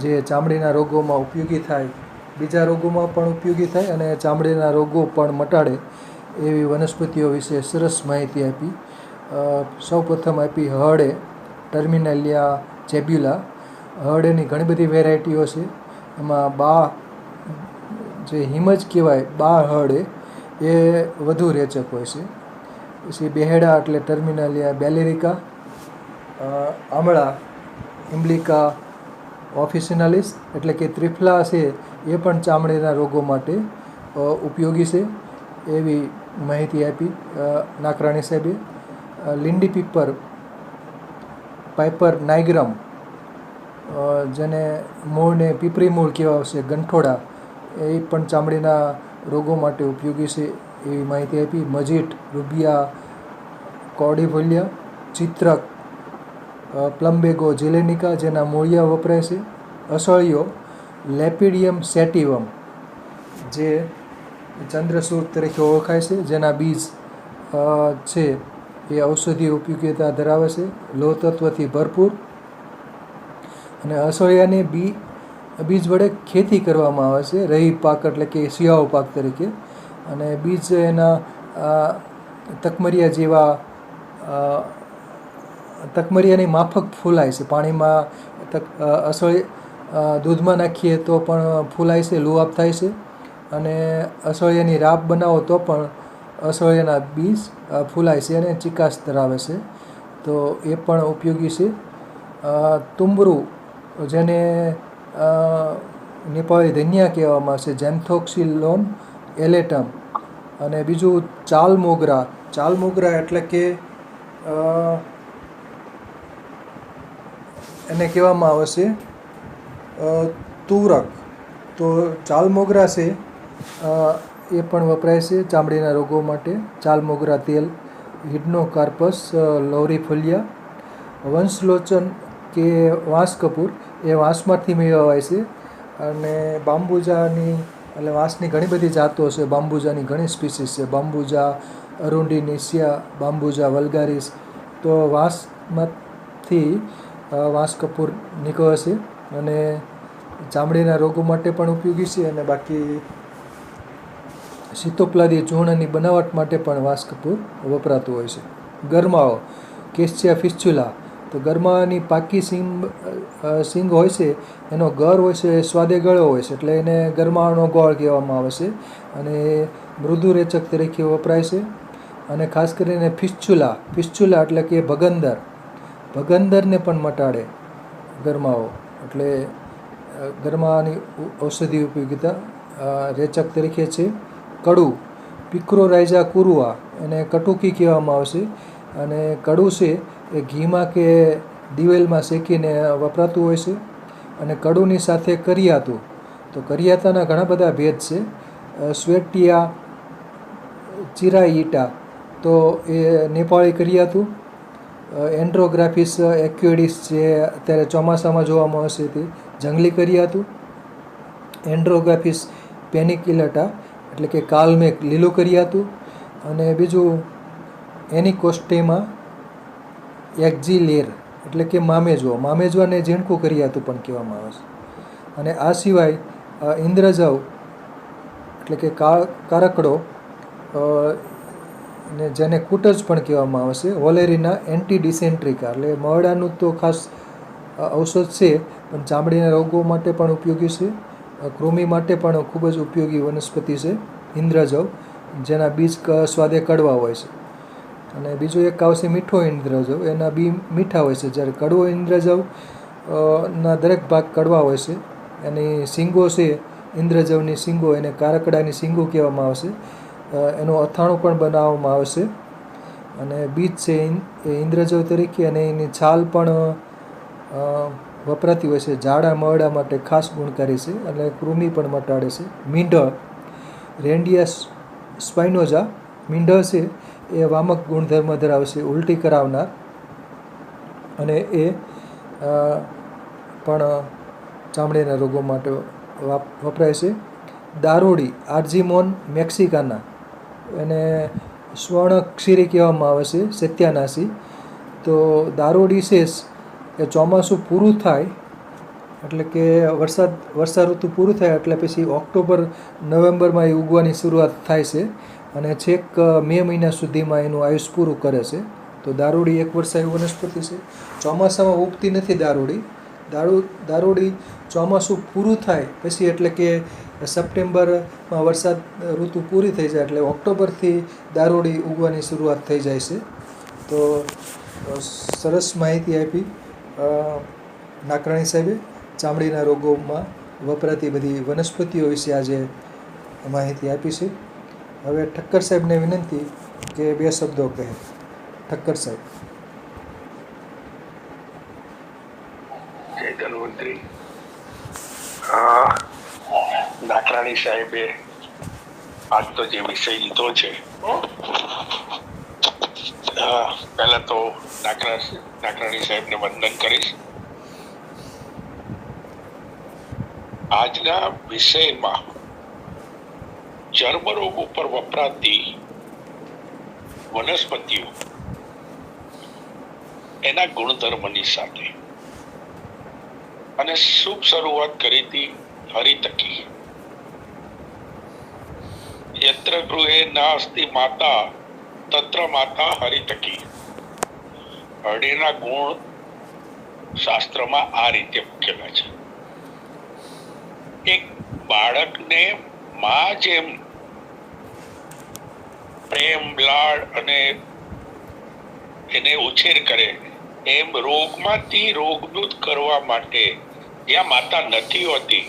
જે ચામડીના રોગોમાં ઉપયોગી થાય, બીજા રોગોમાં પણ ઉપયોગી થાય અને ચામડીના રોગો પણ મટાડે એવી વનસ્પતિઓ વિશે સરસ માહિતી આપી. સૌપ્રથમ આપી હળે, ટર્મિનેલિયા જેબ્યુલા. હળેની ઘણી બધી વેરાયટીઓ છે, એમાં જે હિમજ કહેવાય હળે એ વધુ રેચક હોય છે. પછી બેહેડા એટલે ટર્મિનાલિયા બેલેરિકા, આમળા ઇમ્બ્લિકા ઓફિસિનાલિસ એટલે કે ત્રિફલા છે, એ પણ ચામડીના રોગો માટે ઉપયોગી છે એવી માહિતી આપી નાકરાણી સાહેબે. લીંડી પીપર પાઇપર નાઇગ્રમ, જેને મૂળને પીપરી મૂળ કહેવા આવશે, ગંઠોડા, એ પણ ચામડીના રોગો માટે ઉપયોગી છે એવી માહિતી આપી. મજીટ, રૂબિયા, કોર્ડિવોલિયા, ચિત્રક, પ્લમ્બેગો જેલેનિકા, જેના મૂળિયા વપરાય છે. અસળિયો લેપિડિયમ સેટિવમ, જે ચંદ્રસૂર તરીકે ઓળખાય છે, જેના બીજ છે એ ઔષધીય ઉપયોગિતા ધરાવે છે, લોહ તત્વથી ભરપૂર, અને અસોયાની બીજ વડે ખેતી કરવામાં આવે છે, રહી પાક એટલે કે શિયાળુ પાક તરીકે. અને બીજ એના તકમરિયા જેવા તકમરિયાની માફક ફૂલાય છે પાણીમાં. દૂધમાં નાખીએ તો પણ ફૂલાય છે, લુઆબ થાય છે. અને અસોયાની રાબ બનાવો તો પણ અસોયાના બીજ ફૂલાય છે અને ચિકાસ ધરાવે છે, તો એ પણ ઉપયોગી છે. તુંબરું, જેને નેપાળી ધનિયા કહેવામાં આવે છે, ઝેન્થોક્સિલોન એલેટમ. અને બીજું ચાલ મોગરા. ચાલ મોગરા એટલે કે એને કહેવામાં આવે છે તુરક. તો ચાલ મોગરા છે એ પણ વપરાય છે ચામડીના રોગો માટે. ચાલ મોગરા તેલ, હિડનોકાર્પસ લોરીફોલિયા. વંશલોચન કે વાંસ કપૂર એ વાંસમાંથી મેળવાય છે. અને બાંબુજાની એટલે વાંસની ઘણી બધી જાતો છે, બાંબુજાની ઘણી સ્પીસીસ છે, બાંબુજા અરુન્ડિનેશિયા, બાંબુજા વલ્ગારિસ. તો વાંસમાંથી વાંસ કપૂર નીકળે છે અને ચામડીના રોગો માટે પણ ઉપયોગી છે. અને બાકી સીતોપલાદી ચૂર્ણની બનાવટ માટે પણ વાંસ કપૂર વપરાતું હોય છે. ગરમાવો, કેસ્ચિયા ફિસ્ચ્યુલા. તો ગરમાવાની પાકી સિંગ હોય છે, એનો ગળ હોય છે સ્વાદે ગળ્યો હોય છે, એટલે એને ગરમાવાનો ગોળ કહેવામાં આવે છે. અને મૃદુરેચક તરીકે વપરાય છે. અને ખાસ કરીને ફિસ્ચ્યુલા એટલે કે ભગંદરને પણ મટાડે ગરમાવો. એટલે ગરમાવાની ઔષધિ ઉપયોગિતા રેચક તરીકે છે. કડું, પિક્રોરાઇઝા કુરુઆ, એને કટુકી કહેવામાં આવશે. અને કડું છે એ ઘીમાં કે દિવેલમાં શેકીને વપરાતું હોય છે. અને કડુની સાથે કરિયાતું. તો કરિયાતાના ઘણા બધા ભેદ છે. સ્વેટિયા ચિરાઈટા, તો એ નેપાળી કરિયાતું. એન્ડ્રોગ્રાફિસ એક્યુડિસ, જે અત્યારે ચોમાસામાં જોવા મળશે તે જંગલી કરિયાતું. એન્ડ્રોગ્રાફિસ પેનિકિલટા એટલે કે કાલમેઘ, લીલું કરિયાતું. અને બીજું એનિકોસ્ટેમા એક્ઝિલેર એટલે કે મામેજવાને ઝીણકું કરિયાતું પણ કહેવામાં આવે છે. અને આ સિવાય ઇન્દ્રજવ એટલે કે કારકડો, ને જેને કૂટજ પણ કહેવામાં આવે છે. વોલેરીના એન્ટીડિસેન્ટ્રિકા, એટલે મરડાનું તો ખાસ ઔષધ છે, પણ ચામડીના રોગો માટે પણ ઉપયોગી છે. કૃમિ માટે પણ ખૂબ જ ઉપયોગી વનસ્પતિ છે ઇન્દ્રજવ, જેના બીજ સ્વાદે કડવા હોય છે. અને બીજું એક આવશે મીઠો ઇન્દ્રજવ, એના બી મીઠા હોય છે, જ્યારે કડવો ઇન્દ્રજવ ના દરેક ભાગ કડવા હોય છે. એની શીંગો છે, ઇન્દ્રજવની શીંગો, એને કારકડાની શીંગો કહેવામાં આવશે. એનું અથાણું પણ બનાવવામાં આવશે. અને બીજ છે એ ઇન્દ્રજવ તરીકે, અને એની છાલ પણ વપરાતી હોય છે, ઝાડા મરડા માટે ખાસ ગુણકારી છે, અને કૃમિ પણ મટાડે છે. મીંઢળ, રેન્ડિયા સ્પાઇનોઝા. મીંઢળ છે એ વામક ગુણધર્મ ધરાવે છે, ઉલટી કરાવનાર. અને એ પણ ચામડીના રોગો માટે વપરાય છે. દારૂડી, આર્જીમોન મેક્સિકાના, એને સ્વર્ણક્ષીરી કહેવામાં આવે છે, સત્યાનાશી. તો દારૂડી છે એ ચોમાસું પૂરું થાય એટલે કે વર્ષા ઋતુ પૂરું થાય એટલે પછી ઓક્ટોબર નવેમ્બરમાં એ ઉગવાની શરૂઆત થાય છે, અને છેક મે મહિના સુધીમાં એનું આયુષ્ય પૂરું કરે છે. તો દારૂડી એક વર્ષાયુ વનસ્પતિ છે. ચોમાસામાં ઉગતી નથી દારૂડી ચોમાસું પૂરું થાય પછી, એટલે કે સપ્ટેમ્બરમાં વરસાદ ઋતુ પૂરી થઈ જાય એટલે ઓક્ટોબરથી દારૂડી ઉગવાની શરૂઆત થઈ જાય છે. તો સરસ માહિતી આપી નાકરાણી સાહેબે. ચામડીના રોગોમાં વપરાતી બધી વનસ્પતિઓ વિશે આજે માહિતી આપી છે. હવે ઠક્કર સાહેબને વિનંતી કે 2 શબ્દો કહે. ઠક્કર સાહેબ. જય ધન્વંતરી. નાકરાણી સાહેબે આજ તો જે વિષય લીધો છે, પહેલા તો નાકરાણી સાહેબને વંદન કરીશ. આજના વિષયમાં ચર્મરોગ ઉપર વપરાતી વનસ્પતિઓ એના ગુણધર્મની સાથે અને શુભ શરૂઆત કરી હતી હરિતકી. યત્ર ગૃહે નાસ્તિ માતા તત્ર માતા હરિતકી. હરડીના ગુણ શાસ્ત્રમાં આ રીતે મૂકેલા છે. એક બાળકને માં જેમ પ્રેમ લાડ અને એને ઉછેર કરે એમ રોગમાંથી રોગમુક્ત કરવા માટે જ્યાં માતા નથી હોતી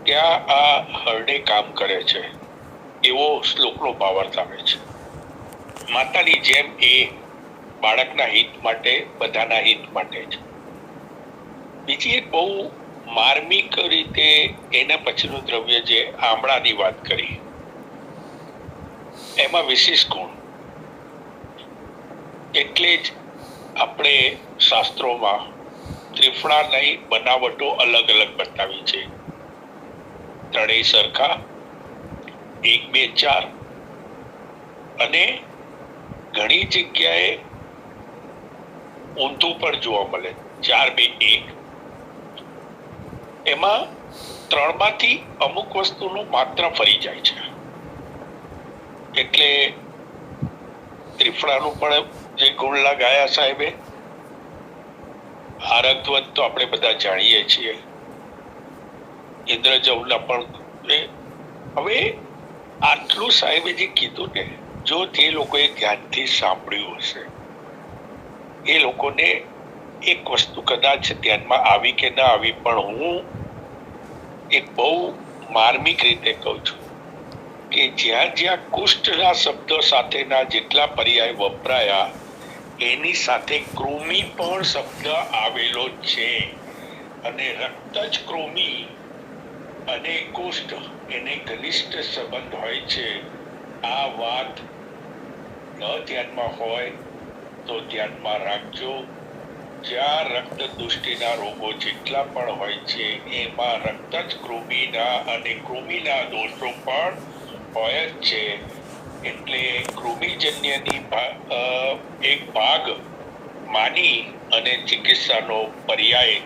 ત્યાં આ હરડે કામ કરે છે એવો શ્લોકનો ભાવાર્થ આવે છે. માતાની જેમ એ બાળકના હિત માટે, બધાના હિત માટે છે. બીજી એક બહુ માર્મિક રીતે એના પછીનું દ્રવ્ય જે આમળાની વાત કરી એમાં વિશેષ ગુણ એટલે જ આપણે શાસ્ત્રોમાં ત્રિફળાની બનાવટો અલગ અલગ બતાવી છે. ત્રણેય સરખા, 1, 2, 4 અને ઘણી જગ્યાએ ઊંધું પણ જોવા મળે 4, 2, 1. એમાં 3માંથી અમુક વસ્તુનું માત્ર ફરી જાય છે એટલે ત્રિફળાનું પણ જે ગુણ લગાયા સાહેબે, આરગધ્વજ તો આપણે બધા જાણીએ છીએ, ઇન્દ્રજવના પણ. હવે આટલું સાહેબે જે કીધું ને, જો તે લોકોએ ધ્યાનથી સાંભળ્યું હશે એ લોકોને એક વસ્તુ કદાચ ધ્યાનમાં આવી કે ના આવી, પણ હું એક બહુ માર્મિક રીતે કહું છું કે જ્યાં જ્યાં કુષ્ઠના શબ્દ સાથેના જેટલા પર્યાય વપરાયા એની સાથે કૃમિ પણ શબ્દ આવેલો છે અને રક્ત જ કૃમિ અને કુષ્ઠ એને ઘનિષ્ઠ સંબંધ હોય છે. આ વાત ન ધ્યાનમાં હોય તો ધ્યાનમાં રાખજો. જ્યાં રક્ત દુષ્ટિના રોગો જેટલા પણ હોય છે એમાં રક્ત જ કૃમિના અને કૃમિના દોષો પણ હોય જ છે. એટલે કૃમિજન્યની એક ભાગ માની અને ચિકિત્સાનો પર્યાય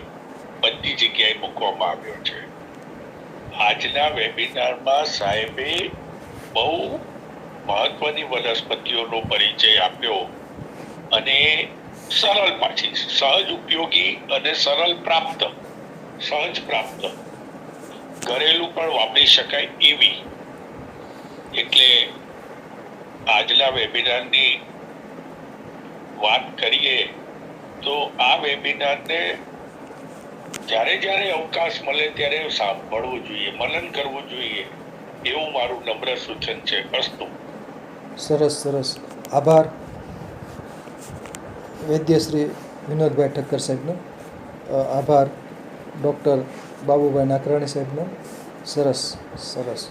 બધી જગ્યાએ મૂકવામાં આવ્યો છે. આજના વેબિનારમાં સાહેબે બહુ મહત્વની વનસ્પતિઓનો પરિચય આપ્યો અને સરળ, પાછી સહજ ઉપયોગી અને સરળ પ્રાપ્ત, સહજ પ્રાપ્ત, ઘરેલું પણ વાપરી શકાય એવી. એટલે આજના વેબિનારની વાત કરીએ તો આ વેબિનારને જ્યારે જ્યારે અવકાશ મળે ત્યારે સાંભળવું જોઈએ, મનન કરવું જોઈએ એવું મારું નમ્ર સૂચન છે. અસ્તુ. સરસ સરસ, આભાર વૈદ્ય શ્રી વિનોદભાઈ ઠક્કર સાહેબનો. આભાર ડૉક્ટર બાબુભાઈ નાકરાણી સાહેબનો. સરસ સરસ.